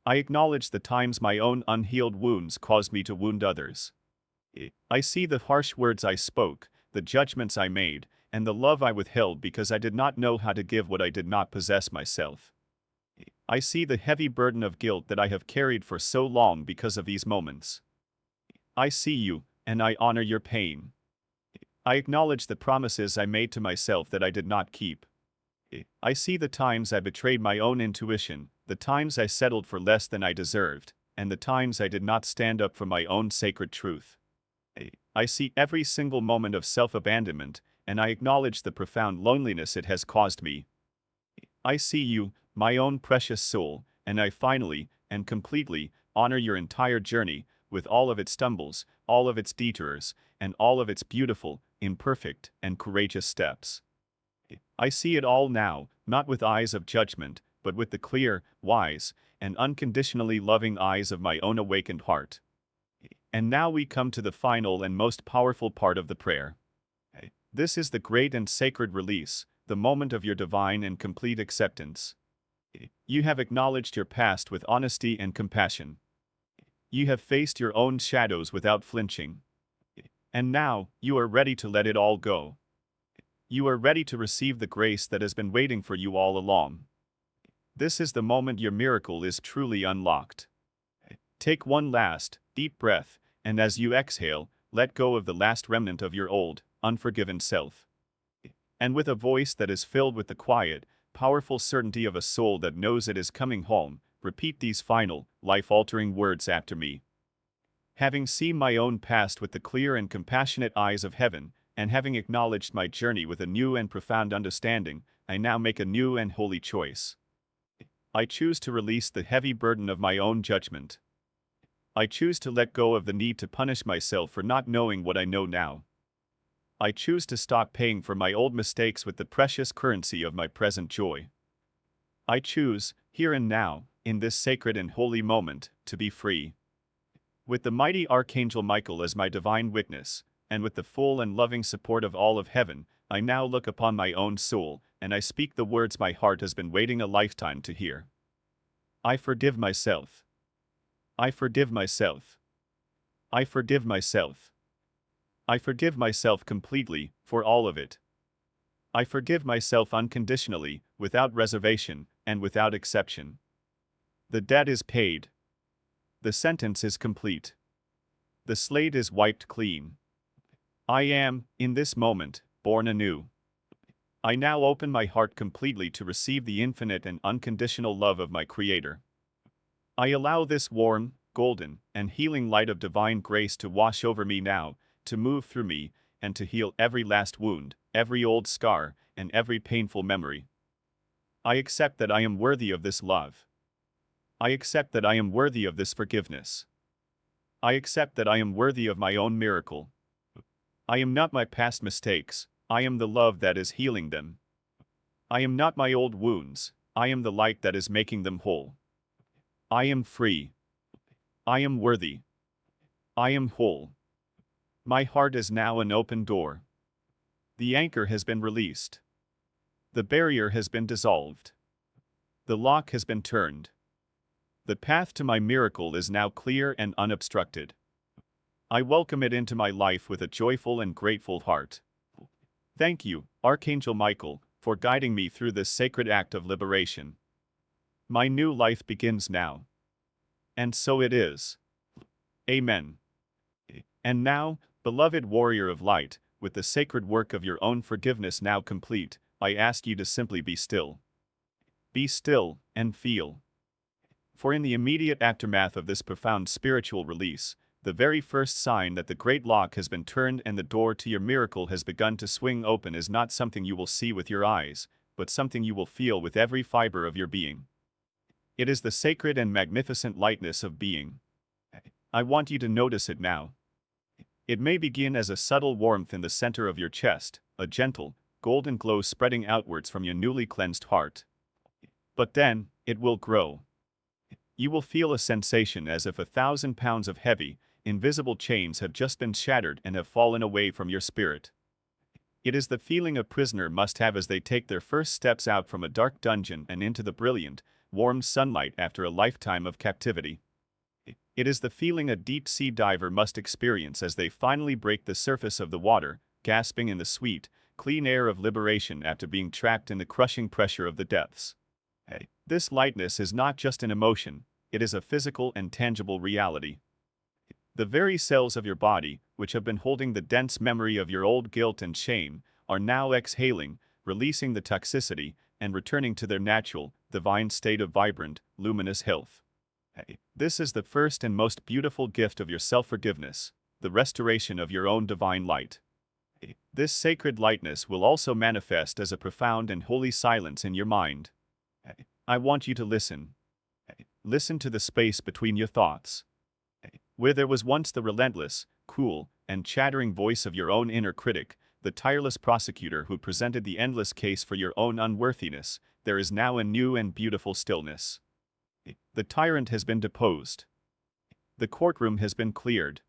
S1: I acknowledge the times my own unhealed wounds caused me to wound others. I see the harsh words I spoke, the judgments I made, and the love I withheld because I did not know how to give what I did not possess myself. I see the heavy burden of guilt that I have carried for so long because of these moments. I see you, and I honor your pain. I acknowledge the promises I made to myself that I did not keep. I see the times I betrayed my own intuition, the times I settled for less than I deserved, and the times I did not stand up for my own sacred truth. I see every single moment of self-abandonment, and I acknowledge the profound loneliness it has caused me. I see you, my own precious soul, and I finally, and completely, honor your entire journey, with all of its stumbles, all of its detours, and all of its beautiful, imperfect, and courageous steps. I see it all now, not with eyes of judgment, but with the clear, wise, and unconditionally loving eyes of my own awakened heart. And now we come to the final and most powerful part of the prayer. This is the great and sacred release, the moment of your divine and complete acceptance. You have acknowledged your past with honesty and compassion. You have faced your own shadows without flinching. And now, you are ready to let it all go. You are ready to receive the grace that has been waiting for you all along. This is the moment your miracle is truly unlocked. Take one last, deep breath, and as you exhale, let go of the last remnant of your old, unforgiven self. And with a voice that is filled with the quiet, powerful certainty of a soul that knows it is coming home, repeat these final, life-altering words after me. Having seen my own past with the clear and compassionate eyes of heaven, and having acknowledged my journey with a new and profound understanding, I now make a new and holy choice. I choose to release the heavy burden of my own judgment. I choose to let go of the need to punish myself for not knowing what I know now. I choose to stop paying for my old mistakes with the precious currency of my present joy. I choose, here and now, in this sacred and holy moment, to be free. With the mighty Archangel Michael as my divine witness, and with the full and loving support of all of heaven, I now look upon my own soul, and I speak the words my heart has been waiting a lifetime to hear. I forgive myself. I forgive myself. I forgive myself. I forgive myself completely, for all of it. I forgive myself unconditionally, without reservation, and without exception. The debt is paid. The sentence is complete. The slate is wiped clean. I am, in this moment, born anew. I now open my heart completely to receive the infinite and unconditional love of my Creator. I allow this warm, golden, and healing light of divine grace to wash over me now, to move through me, and to heal every last wound, every old scar, and every painful memory. I accept that I am worthy of this love. I accept that I am worthy of this forgiveness. I accept that I am worthy of my own miracle. I am not my past mistakes, I am the love that is healing them. I am not my old wounds, I am the light that is making them whole. I am free. I am worthy. I am whole. My heart is now an open door. The anchor has been released. The barrier has been dissolved. The lock has been turned. The path to my miracle is now clear and unobstructed. I welcome it into my life with a joyful and grateful heart. Thank you, Archangel Michael, for guiding me through this sacred act of liberation. My new life begins now. And so it is. Amen. And now, beloved warrior of light, with the sacred work of your own forgiveness now complete, I ask you to simply be still. Be still and feel. For in the immediate aftermath of this profound spiritual release, the very first sign that the great lock has been turned and the door to your miracle has begun to swing open is not something you will see with your eyes, but something you will feel with every fiber of your being. It is the sacred and magnificent lightness of being. I want you to notice it now. It may begin as a subtle warmth in the center of your chest, a gentle, golden glow spreading outwards from your newly cleansed heart. But then, it will grow. You will feel a sensation as if 1,000 pounds of heavy, invisible chains have just been shattered and have fallen away from your spirit. It is the feeling a prisoner must have as they take their first steps out from a dark dungeon and into the brilliant, warm sunlight after a lifetime of captivity. It is the feeling a deep-sea diver must experience as they finally break the surface of the water, gasping in the sweet, clean air of liberation after being trapped in the crushing pressure of the depths. This lightness is not just an emotion, it is a physical and tangible reality. The very cells of your body, which have been holding the dense memory of your old guilt and shame, are now exhaling, releasing the toxicity, and returning to their natural, divine state of vibrant, luminous health. This is the first and most beautiful gift of your self-forgiveness, the restoration of your own divine light. This sacred lightness will also manifest as a profound and holy silence in your mind. I want you to listen. Listen to the space between your thoughts. Where there was once the relentless, cruel, and chattering voice of your own inner critic, the tireless prosecutor who presented the endless case for your own unworthiness, there is now a new and beautiful stillness. The tyrant has been deposed. The courtroom has been cleared.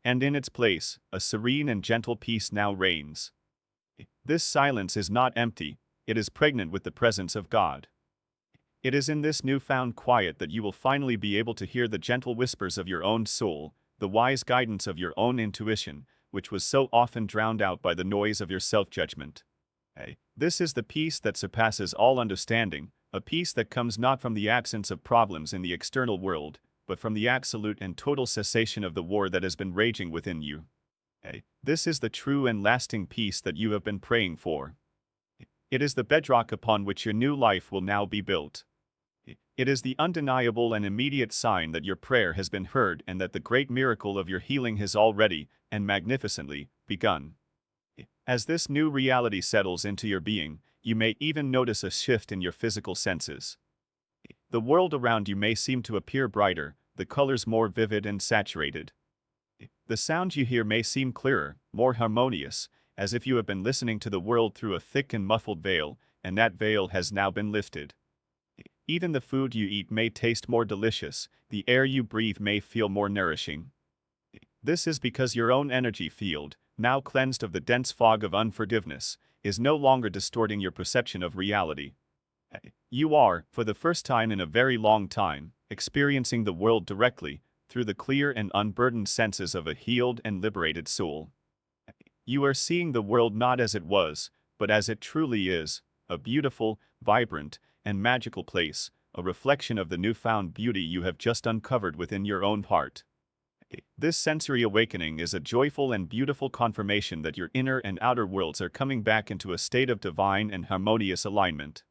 S1: And in its place, a serene and gentle peace now reigns. This silence is not empty, it is pregnant with the presence of God. It is in this newfound quiet that you will finally be able to hear the gentle whispers of your own soul, the wise guidance of your own intuition, which was so often drowned out by the noise of your self-judgment. This is the peace that surpasses all understanding, a peace that comes not from the absence of problems in the external world, but from the absolute and total cessation of the war that has been raging within you. This is the true and lasting peace that you have been praying for. It is the bedrock upon which your new life will now be built. It is the undeniable and immediate sign that your prayer has been heard and that the great miracle of your healing has already, and magnificently, begun. As this new reality settles into your being, you may even notice a shift in your physical senses. The world around you may seem to appear brighter, the colors more vivid and saturated. The sounds you hear may seem clearer, more harmonious, as if you have been listening to the world through a thick and muffled veil, and that veil has now been lifted. Even the food you eat may taste more delicious, the air you breathe may feel more nourishing. This is because your own energy field, now cleansed of the dense fog of unforgiveness, is no longer distorting your perception of reality. You are, for the first time in a very long time, experiencing the world directly, through the clear and unburdened senses of a healed and liberated soul. You are seeing the world not as it was, but as it truly is, a beautiful, vibrant, and magical place, a reflection of the newfound beauty you have just uncovered within your own heart. This sensory awakening is a joyful and beautiful confirmation that your inner and outer worlds are coming back into a state of divine and harmonious alignment.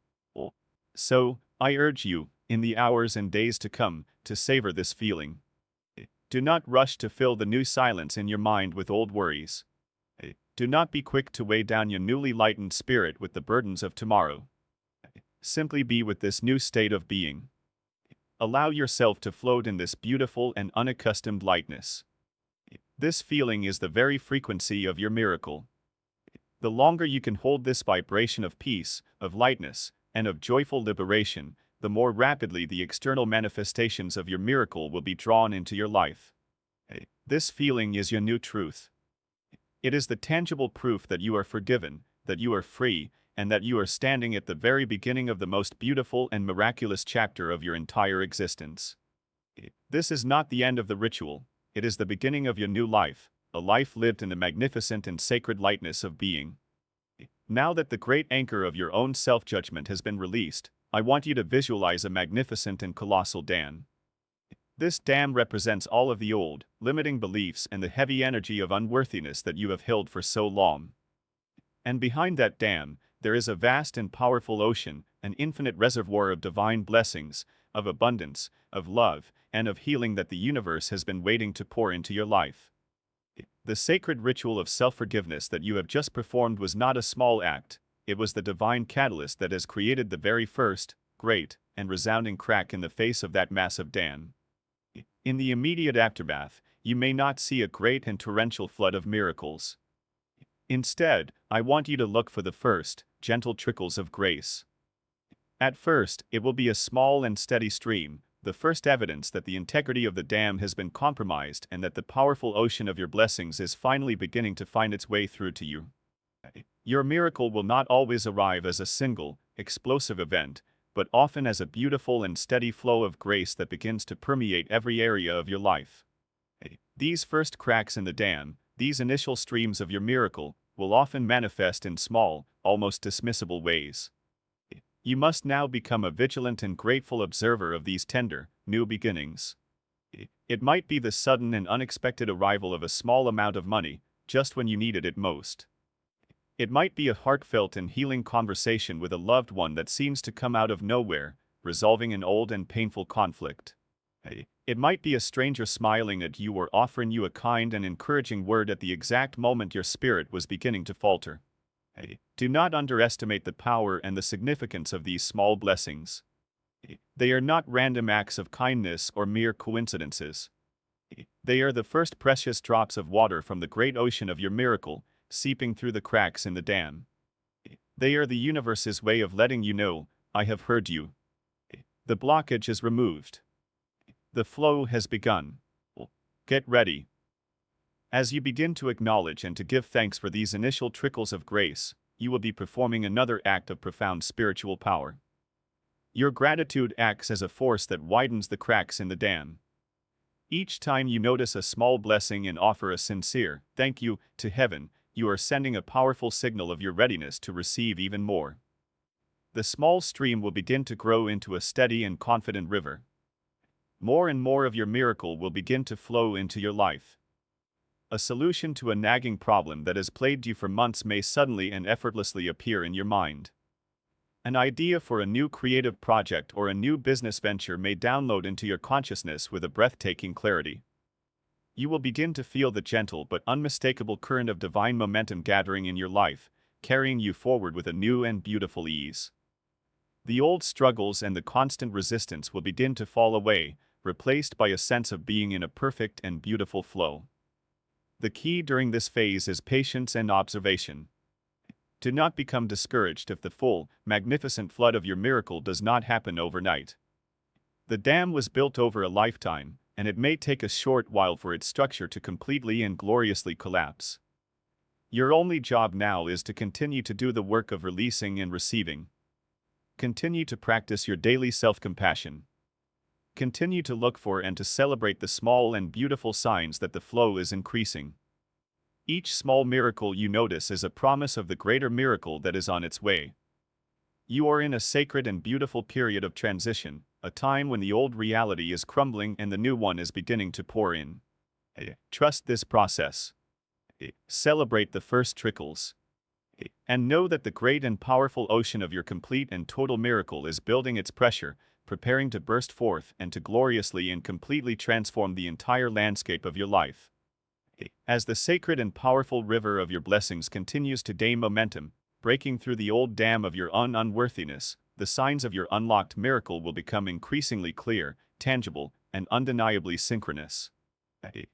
S1: So, I urge you, in the hours and days to come, to savor this feeling. Do not rush to fill the new silence in your mind with old worries. Do not be quick to weigh down your newly lightened spirit with the burdens of tomorrow. Simply be with this new state of being. Allow yourself to float in this beautiful and unaccustomed lightness. This feeling is the very frequency of your miracle. The longer you can hold this vibration of peace, of lightness, and of joyful liberation, the more rapidly the external manifestations of your miracle will be drawn into your life. This feeling is your new truth. It is the tangible proof that you are forgiven, that you are free, and that you are standing at the very beginning of the most beautiful and miraculous chapter of your entire existence. This is not the end of the ritual, it is the beginning of your new life, a life lived in the magnificent and sacred lightness of being. Now that the great anchor of your own self-judgment has been released, I want you to visualize a magnificent and colossal dam. This dam represents all of the old, limiting beliefs and the heavy energy of unworthiness that you have held for so long. And behind that dam, there is a vast and powerful ocean, an infinite reservoir of divine blessings, of abundance, of love, and of healing that the universe has been waiting to pour into your life. The sacred ritual of self-forgiveness that you have just performed was not a small act, it was the divine catalyst that has created the very first, great, and resounding crack in the face of that massive dam. In the immediate aftermath, you may not see a great and torrential flood of miracles. Instead, I want you to look for the first, gentle trickles of grace. At first, it will be a small and steady stream, the first evidence that the integrity of the dam has been compromised and that the powerful ocean of your blessings is finally beginning to find its way through to you. Your miracle will not always arrive as a single, explosive event, but often as a beautiful and steady flow of grace that begins to permeate every area of your life. These first cracks in the dam, these initial streams of your miracle, will often manifest in small, almost dismissible ways. You must now become a vigilant and grateful observer of these tender, new beginnings. It might be the sudden and unexpected arrival of a small amount of money, just when you needed it most. It might be a heartfelt and healing conversation with a loved one that seems to come out of nowhere, resolving an old and painful conflict. It might be a stranger smiling at you or offering you a kind and encouraging word at the exact moment your spirit was beginning to falter. Do not underestimate the power and the significance of these small blessings. They are not random acts of kindness or mere coincidences. They are the first precious drops of water from the great ocean of your miracle, seeping through the cracks in the dam. They are the universe's way of letting you know, I have heard you. The blockage is removed. The flow has begun. Get ready. As you begin to acknowledge and to give thanks for these initial trickles of grace, you will be performing another act of profound spiritual power. Your gratitude acts as a force that widens the cracks in the dam. Each time you notice a small blessing and offer a sincere thank you to heaven, you are sending a powerful signal of your readiness to receive even more. The small stream will begin to grow into a steady and confident river. More and more of your miracle will begin to flow into your life. A solution to a nagging problem that has plagued you for months may suddenly and effortlessly appear in your mind. An idea for a new creative project or a new business venture may download into your consciousness with a breathtaking clarity. You will begin to feel the gentle but unmistakable current of divine momentum gathering in your life, carrying you forward with a new and beautiful ease. The old struggles and the constant resistance will begin to fall away, replaced by a sense of being in a perfect and beautiful flow. The key during this phase is patience and observation. Do not become discouraged if the full, magnificent flood of your miracle does not happen overnight. The dam was built over a lifetime, and it may take a short while for its structure to completely and gloriously collapse. Your only job now is to continue to do the work of releasing and receiving. Continue to practice your daily self-compassion. Continue to look for and to celebrate the small and beautiful signs that the flow is increasing. Each small miracle you notice is a promise of the greater miracle that is on its way. You are in a sacred and beautiful period of transition, a time when the old reality is crumbling and the new one is beginning to pour in. Trust this process. Celebrate the first trickles. And know that the great and powerful ocean of your complete and total miracle is building its pressure, preparing to burst forth and to gloriously and completely transform the entire landscape of your life. As the sacred and powerful river of your blessings continues to gain momentum, breaking through the old dam of your unworthiness, the signs of your unlocked miracle will become increasingly clear, tangible, and undeniably synchronous.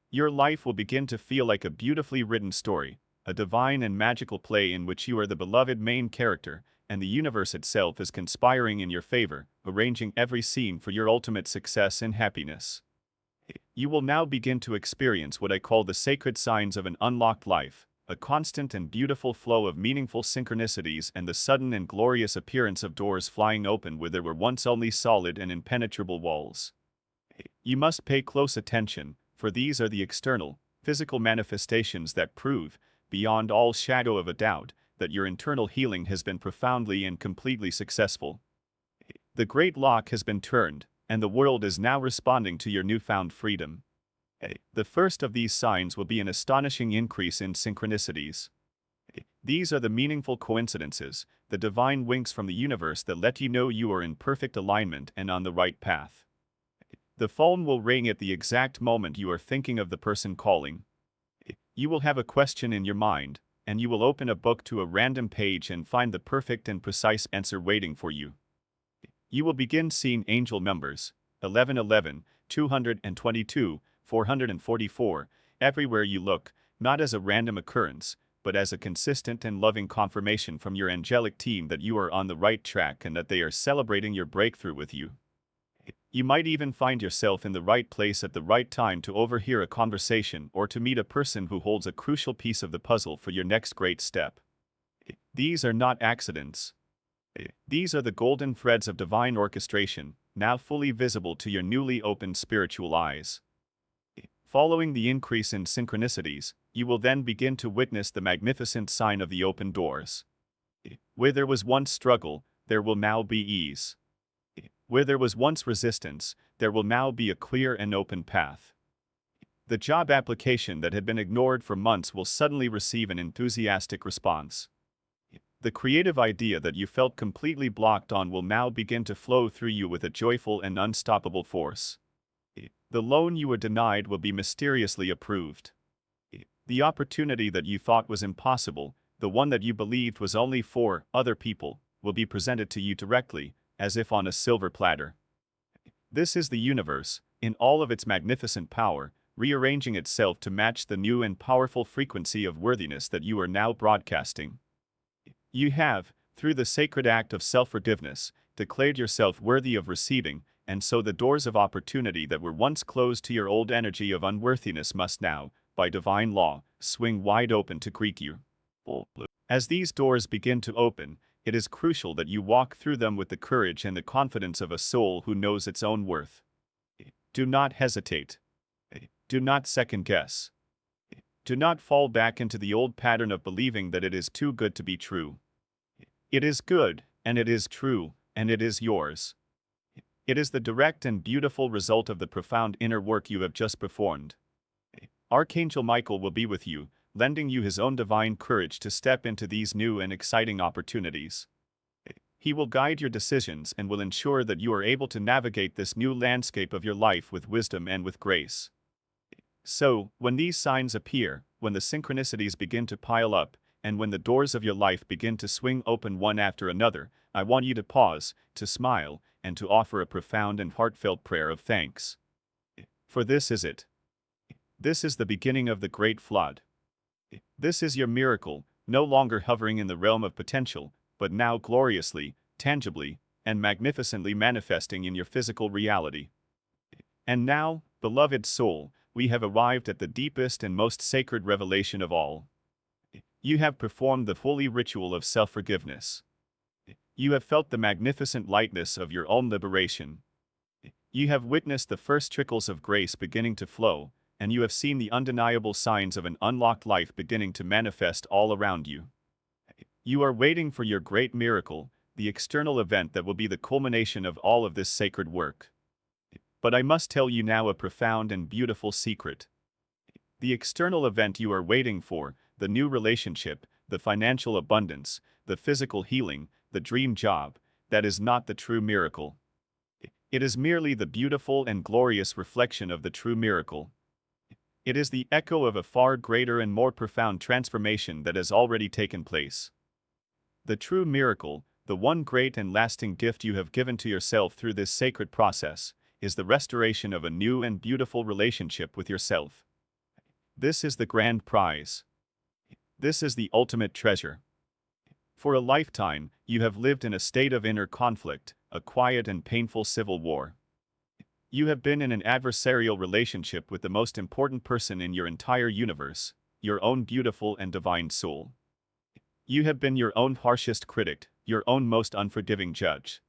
S1: Your life will begin to feel like a beautifully written story, a divine and magical play in which you are the beloved main character, and the universe itself is conspiring in your favor, arranging every scene for your ultimate success and happiness. You will now begin to experience what I call the sacred signs of an unlocked life, a constant and beautiful flow of meaningful synchronicities and the sudden and glorious appearance of doors flying open where there were once only solid and impenetrable walls. You must pay close attention, for these are the external, physical manifestations that prove, beyond all shadow of a doubt, that your internal healing has been profoundly and completely successful. The great lock has been turned, and the world is now responding to your newfound freedom. The first of these signs will be an astonishing increase in synchronicities. These are the meaningful coincidences, the divine winks from the universe that let you know you are in perfect alignment and on the right path. The phone will ring at the exact moment you are thinking of the person calling. You will have a question in your mind, and you will open a book to a random page and find the perfect and precise answer waiting for you. You will begin seeing angel numbers, 1111, 222, 444, everywhere you look, not as a random occurrence, but as a consistent and loving confirmation from your angelic team that you are on the right track and that they are celebrating your breakthrough with you. You might even find yourself in the right place at the right time to overhear a conversation or to meet a person who holds a crucial piece of the puzzle for your next great step. These are not accidents. These are the golden threads of divine orchestration, now fully visible to your newly opened spiritual eyes. Following the increase in synchronicities, you will then begin to witness the magnificent sign of the open doors. Where there was once struggle, there will now be ease. Where there was once resistance, there will now be a clear and open path. The job application that had been ignored for months will suddenly receive an enthusiastic response. The creative idea that you felt completely blocked on will now begin to flow through you with a joyful and unstoppable force. The loan you were denied will be mysteriously approved. The opportunity that you thought was impossible, the one that you believed was only for other people, will be presented to you directly, as if on a silver platter. This is the universe, in all of its magnificent power, rearranging itself to match the new and powerful frequency of worthiness that you are now broadcasting. You have, through the sacred act of self-forgiveness, declared yourself worthy of receiving, and so the doors of opportunity that were once closed to your old energy of unworthiness must now, by divine law, swing wide open to greet you. As these doors begin to open, it is crucial that you walk through them with the courage and the confidence of a soul who knows its own worth. Do not hesitate. Do not second guess. Do not fall back into the old pattern of believing that it is too good to be true. It is good, and it is true, and it is yours. It is the direct and beautiful result of the profound inner work you have just performed. Archangel Michael will be with you, lending you his own divine courage to step into these new and exciting opportunities. He will guide your decisions and will ensure that you are able to navigate this new landscape of your life with wisdom and with grace. So, when these signs appear, when the synchronicities begin to pile up, and when the doors of your life begin to swing open one after another, I want you to pause, to smile, and to offer a profound and heartfelt prayer of thanks. For this is it. This is the beginning of the great flood. This is your miracle, no longer hovering in the realm of potential, but now gloriously, tangibly, and magnificently manifesting in your physical reality. And now, beloved soul, we have arrived at the deepest and most sacred revelation of all. You have performed the holy ritual of self-forgiveness. You have felt the magnificent lightness of your own liberation. You have witnessed the first trickles of grace beginning to flow, and you have seen the undeniable signs of an unlocked life beginning to manifest all around you. You are waiting for your great miracle, the external event that will be the culmination of all of this sacred work. But I must tell you now a profound and beautiful secret. The external event you are waiting for, the new relationship, the financial abundance, the physical healing, the dream job, that is not the true miracle. It is merely the beautiful and glorious reflection of the true miracle. It is the echo of a far greater and more profound transformation that has already taken place. The true miracle, the one great and lasting gift you have given to yourself through this sacred process, is the restoration of a new and beautiful relationship with yourself. This is the grand prize. This is the ultimate treasure. For a lifetime, you have lived in a state of inner conflict, a quiet and painful civil war. You have been in an adversarial relationship with the most important person in your entire universe, your own beautiful and divine soul. You have been your own harshest critic, your own most unforgiving judge.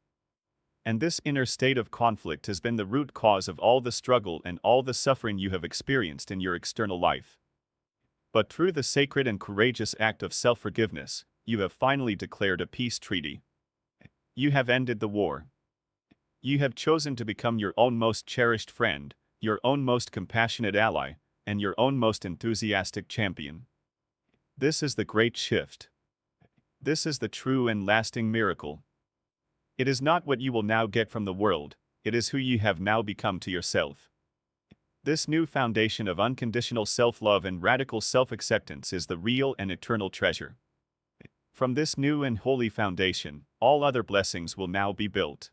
S1: And this inner state of conflict has been the root cause of all the struggle and all the suffering you have experienced in your external life. But through the sacred and courageous act of self-forgiveness, you have finally declared a peace treaty. You have ended the war. You have chosen to become your own most cherished friend, your own most compassionate ally, and your own most enthusiastic champion. This is the great shift. This is the true and lasting miracle. It is not what you will now get from the world, it is who you have now become to yourself. This new foundation of unconditional self-love and radical self-acceptance is the real and eternal treasure. From this new and holy foundation, all other blessings will now be built.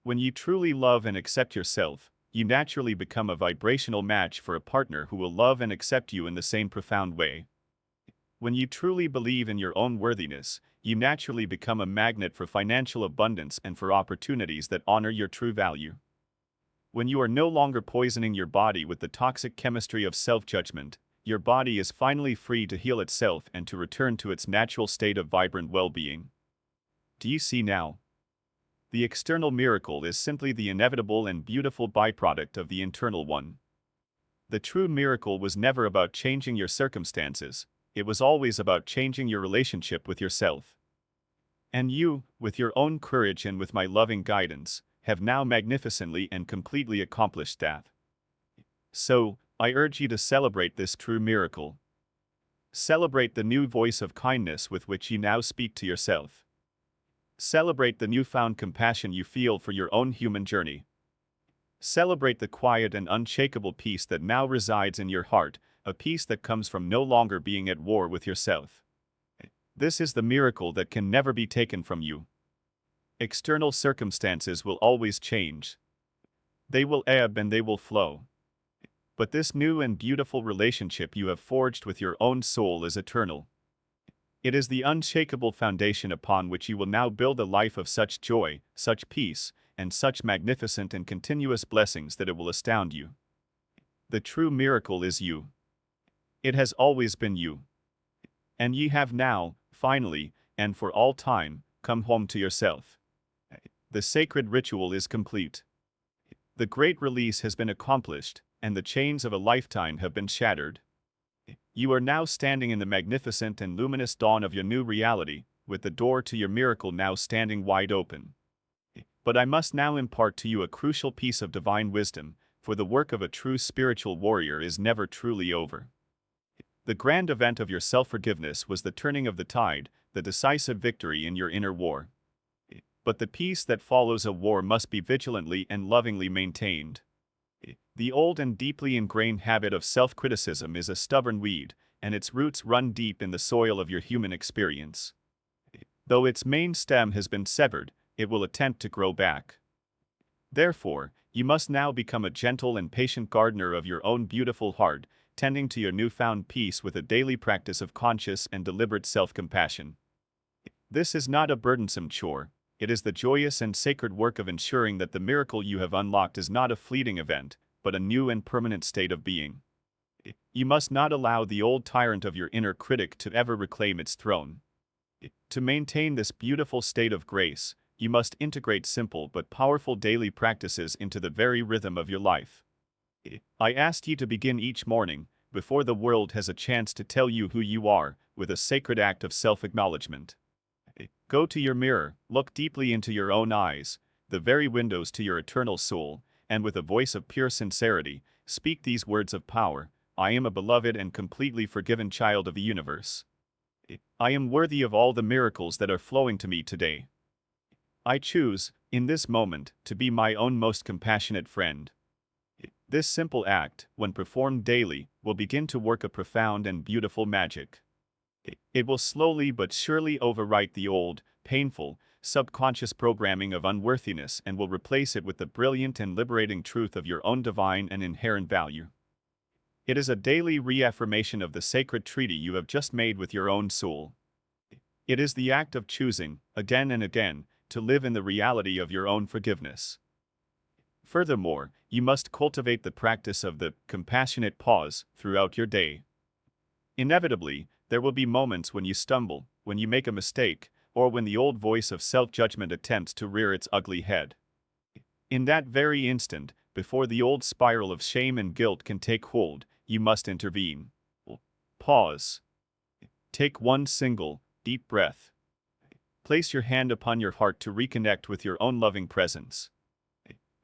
S1: When you truly love and accept yourself, you naturally become a vibrational match for a partner who will love and accept you in the same profound way. When you truly believe in your own worthiness, you naturally become a magnet for financial abundance and for opportunities that honor your true value. When you are no longer poisoning your body with the toxic chemistry of self-judgment, your body is finally free to heal itself and to return to its natural state of vibrant well-being. Do you see now? The external miracle is simply the inevitable and beautiful byproduct of the internal one. The true miracle was never about changing your circumstances, it was always about changing your relationship with yourself. And you, with your own courage and with my loving guidance, have now magnificently and completely accomplished that. So, I urge you to celebrate this true miracle. Celebrate the new voice of kindness with which you now speak to yourself. Celebrate the newfound compassion you feel for your own human journey. Celebrate the quiet and unshakable peace that now resides in your heart, a peace that comes from no longer being at war with yourself. This is the miracle that can never be taken from you. External circumstances will always change. They will ebb and they will flow. But this new and beautiful relationship you have forged with your own soul is eternal. It is the unshakable foundation upon which you will now build a life of such joy, such peace, and such magnificent and continuous blessings that it will astound you. The true miracle is you. It has always been you. And ye have now, finally, and for all time, come home to yourself. The sacred ritual is complete. The great release has been accomplished, and the chains of a lifetime have been shattered. You are now standing in the magnificent and luminous dawn of your new reality, with the door to your miracle now standing wide open. But I must now impart to you a crucial piece of divine wisdom, for the work of a true spiritual warrior is never truly over. The grand event of your self-forgiveness was the turning of the tide, the decisive victory in your inner war. But the peace that follows a war must be vigilantly and lovingly maintained. The old and deeply ingrained habit of self-criticism is a stubborn weed, and its roots run deep in the soil of your human experience. Though its main stem has been severed, it will attempt to grow back. Therefore, you must now become a gentle and patient gardener of your own beautiful heart, tending to your newfound peace with a daily practice of conscious and deliberate self-compassion. This is not a burdensome chore, it is the joyous and sacred work of ensuring that the miracle you have unlocked is not a fleeting event, but a new and permanent state of being. You must not allow the old tyrant of your inner critic to ever reclaim its throne. To maintain this beautiful state of grace, you must integrate simple but powerful daily practices into the very rhythm of your life. I asked you to begin each morning, before the world has a chance to tell you who you are, with a sacred act of self-acknowledgement. Go to your mirror, look deeply into your own eyes, the very windows to your eternal soul, and with a voice of pure sincerity, speak these words of power: I am a beloved and completely forgiven child of the universe. I am worthy of all the miracles that are flowing to me today. I choose, in this moment, to be my own most compassionate friend. This simple act, when performed daily, will begin to work a profound and beautiful magic. It will slowly but surely overwrite the old, painful, subconscious programming of unworthiness and will replace it with the brilliant and liberating truth of your own divine and inherent value. It is a daily reaffirmation of the sacred treaty you have just made with your own soul. It is the act of choosing, again and again, to live in the reality of your own forgiveness. Furthermore, you must cultivate the practice of the compassionate pause throughout your day. Inevitably, there will be moments when you stumble, when you make a mistake, or when the old voice of self-judgment attempts to rear its ugly head. In that very instant, before the old spiral of shame and guilt can take hold, you must intervene. Pause. Take one single, deep breath. Place your hand upon your heart to reconnect with your own loving presence.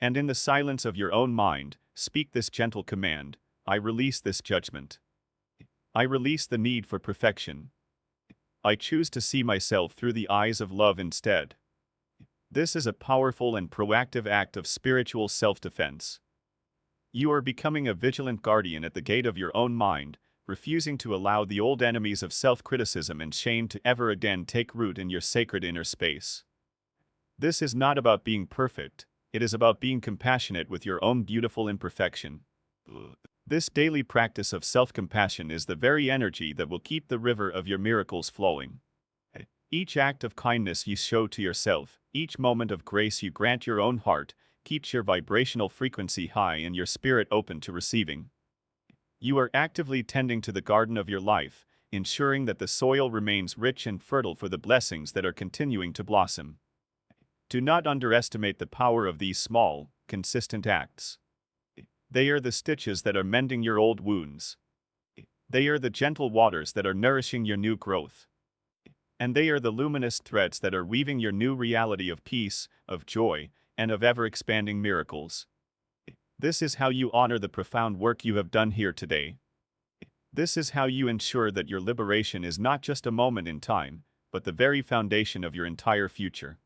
S1: And in the silence of your own mind, speak this gentle command: I release this judgment. I release the need for perfection. I choose to see myself through the eyes of love instead. This is a powerful and proactive act of spiritual self-defense. You are becoming a vigilant guardian at the gate of your own mind, refusing to allow the old enemies of self-criticism and shame to ever again take root in your sacred inner space. This is not about being perfect, it is about being compassionate with your own beautiful imperfection. This daily practice of self-compassion is the very energy that will keep the river of your miracles flowing. Each act of kindness you show to yourself, each moment of grace you grant your own heart, keeps your vibrational frequency high and your spirit open to receiving. You are actively tending to the garden of your life, ensuring that the soil remains rich and fertile for the blessings that are continuing to blossom. Do not underestimate the power of these small, consistent acts. They are the stitches that are mending your old wounds. They are the gentle waters that are nourishing your new growth. And they are the luminous threads that are weaving your new reality of peace, of joy, and of ever-expanding miracles. This is how you honor the profound work you have done here today. This is how you ensure that your liberation is not just a moment in time, but the very foundation of your entire future.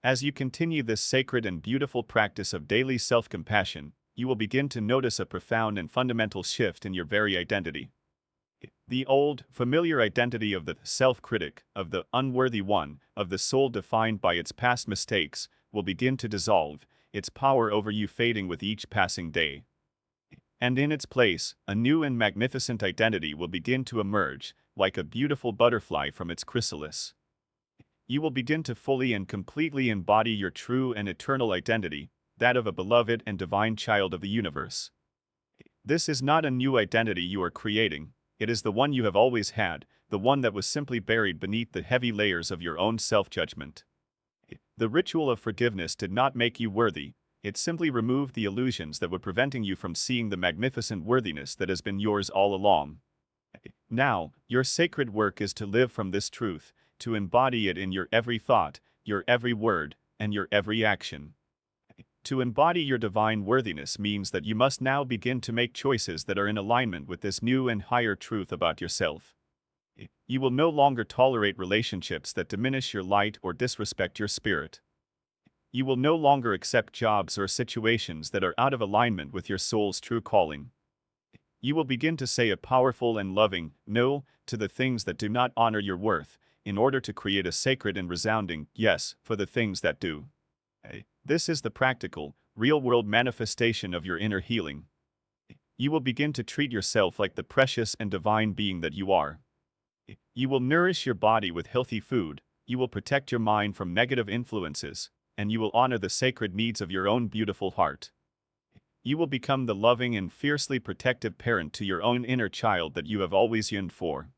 S1: As you continue this sacred and beautiful practice of daily self-compassion, you will begin to notice a profound and fundamental shift in your very identity. The old, familiar identity of the self-critic, of the unworthy one, of the soul defined by its past mistakes, will begin to dissolve, its power over you fading with each passing day. And in its place, a new and magnificent identity will begin to emerge, like a beautiful butterfly from its chrysalis. You will begin to fully and completely embody your true and eternal identity, that of a beloved and divine child of the universe. This is not a new identity you are creating, it is the one you have always had, the one that was simply buried beneath the heavy layers of your own self-judgment. The ritual of forgiveness did not make you worthy, it simply removed the illusions that were preventing you from seeing the magnificent worthiness that has been yours all along. Now, your sacred work is to live from this truth, to embody it in your every thought, your every word, and your every action. To embody your divine worthiness means that you must now begin to make choices that are in alignment with this new and higher truth about yourself. You will no longer tolerate relationships that diminish your light or disrespect your spirit. You will no longer accept jobs or situations that are out of alignment with your soul's true calling. You will begin to say a powerful and loving no to the things that do not honor your worth, in order to create a sacred and resounding yes for the things that do. This is the practical, real-world manifestation of your inner healing. You will begin to treat yourself like the precious and divine being that you are. You will nourish your body with healthy food, you will protect your mind from negative influences, and you will honor the sacred needs of your own beautiful heart. You will become the loving and fiercely protective parent to your own inner child that you have always yearned for.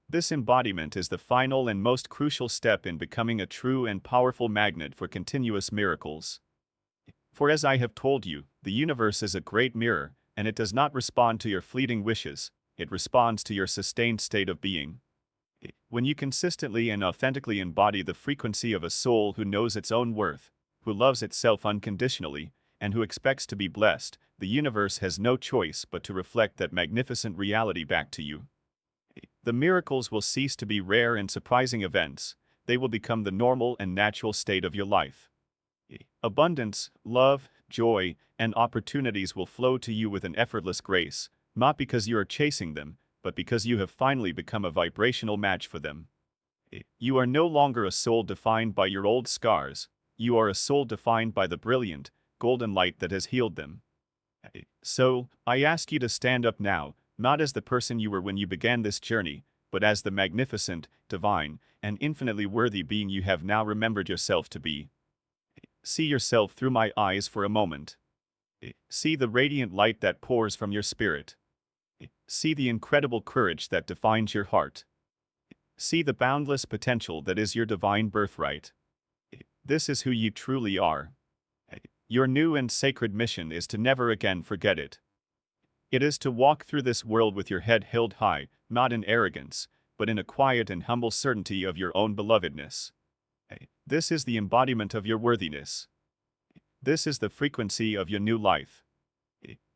S1: This embodiment is the final and most crucial step in becoming a true and powerful magnet for continuous miracles. For as I have told you, the universe is a great mirror, and it does not respond to your fleeting wishes, it responds to your sustained state of being. When you consistently and authentically embody the frequency of a soul who knows its own worth, who loves itself unconditionally, and who expects to be blessed, the universe has no choice but to reflect that magnificent reality back to you. The miracles will cease to be rare and surprising events, they will become the normal and natural state of your life. Abundance, love, joy, and opportunities will flow to you with an effortless grace, not because you are chasing them, but because you have finally become a vibrational match for them. You are no longer a soul defined by your old scars, you are a soul defined by the brilliant, golden light that has healed them. So, I ask you to stand up now, not as the person you were when you began this journey, but as the magnificent, divine, and infinitely worthy being you have now remembered yourself to be. See yourself through my eyes for a moment. See the radiant light that pours from your spirit. See the incredible courage that defines your heart. See the boundless potential that is your divine birthright. This is who you truly are. Your new and sacred mission is to never again forget it. It is to walk through this world with your head held high, not in arrogance, but in a quiet and humble certainty of your own belovedness. This is the embodiment of your worthiness. This is the frequency of your new life.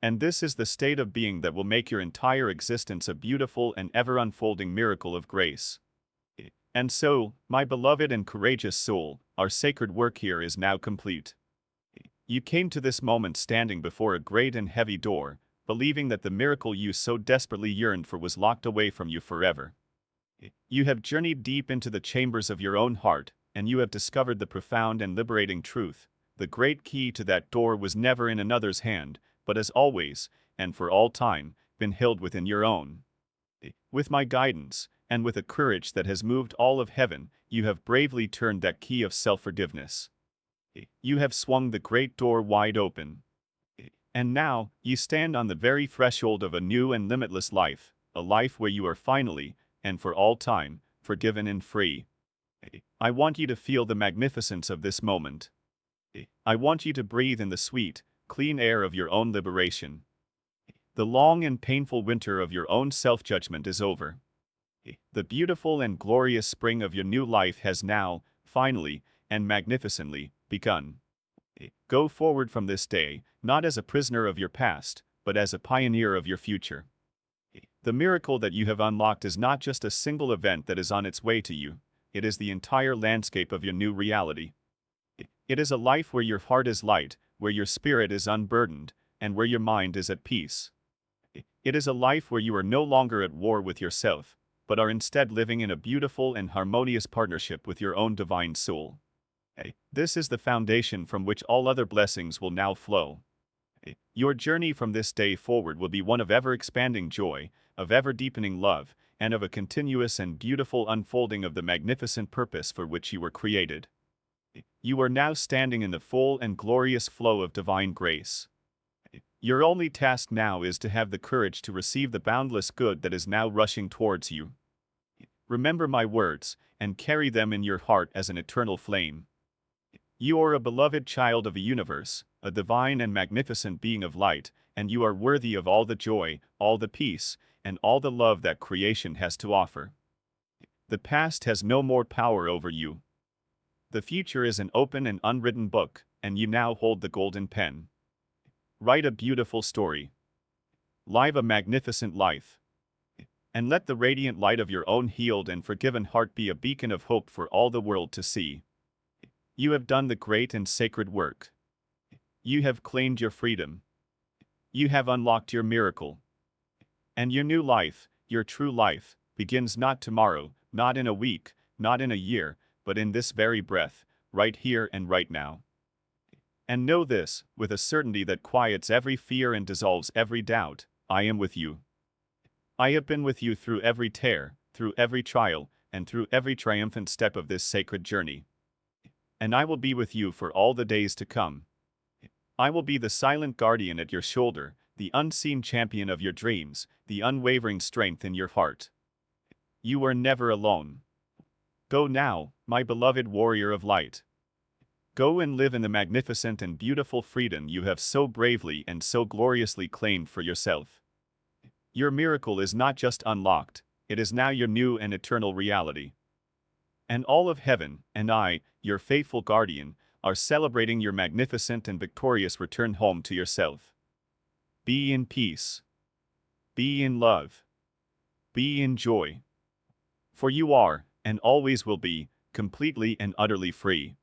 S1: And this is the state of being that will make your entire existence a beautiful and ever-unfolding miracle of grace. And so, my beloved and courageous soul, our sacred work here is now complete. You came to this moment standing before a great and heavy door, believing that the miracle you so desperately yearned for was locked away from you forever. You have journeyed deep into the chambers of your own heart, and you have discovered the profound and liberating truth. The great key to that door was never in another's hand, but has always, and for all time, been held within your own. With my guidance, and with a courage that has moved all of heaven, you have bravely turned that key of self-forgiveness. You have swung the great door wide open. And now, you stand on the very threshold of a new and limitless life, a life where you are finally, and for all time, forgiven and free. I want you to feel the magnificence of this moment. I want you to breathe in the sweet, clean air of your own liberation. The long and painful winter of your own self-judgment is over. The beautiful and glorious spring of your new life has now, finally, and magnificently, begun. Go forward from this day, not as a prisoner of your past, but as a pioneer of your future. The miracle that you have unlocked is not just a single event that is on its way to you, it is the entire landscape of your new reality. It is a life where your heart is light, where your spirit is unburdened, and where your mind is at peace. It is a life where you are no longer at war with yourself, but are instead living in a beautiful and harmonious partnership with your own divine soul. This is the foundation from which all other blessings will now flow. Your journey from this day forward will be one of ever-expanding joy, of ever-deepening love, and of a continuous and beautiful unfolding of the magnificent purpose for which you were created. You are now standing in the full and glorious flow of divine grace. Your only task now is to have the courage to receive the boundless good that is now rushing towards you. Remember my words, and carry them in your heart as an eternal flame. You are a beloved child of a universe, a divine and magnificent being of light, and you are worthy of all the joy, all the peace, and all the love that creation has to offer. The past has no more power over you. The future is an open and unwritten book, and you now hold the golden pen. Write a beautiful story. Live a magnificent life. And let the radiant light of your own healed and forgiven heart be a beacon of hope for all the world to see. You have done the great and sacred work. You have claimed your freedom. You have unlocked your miracle. And your new life, your true life, begins not tomorrow, not in a week, not in a year, but in this very breath, right here and right now. And know this, with a certainty that quiets every fear and dissolves every doubt, I am with you. I have been with you through every tear, through every trial, and through every triumphant step of this sacred journey. And I will be with you for all the days to come. I will be the silent guardian at your shoulder, the unseen champion of your dreams, the unwavering strength in your heart. You are never alone. Go now, my beloved warrior of light. Go and live in the magnificent and beautiful freedom you have so bravely and so gloriously claimed for yourself. Your miracle is not just unlocked, it is now your new and eternal reality. And all of heaven, and I, your faithful guardian, are celebrating your magnificent and victorious return home to yourself. Be in peace. Be in love. Be in joy. For you are, and always will be, completely and utterly free.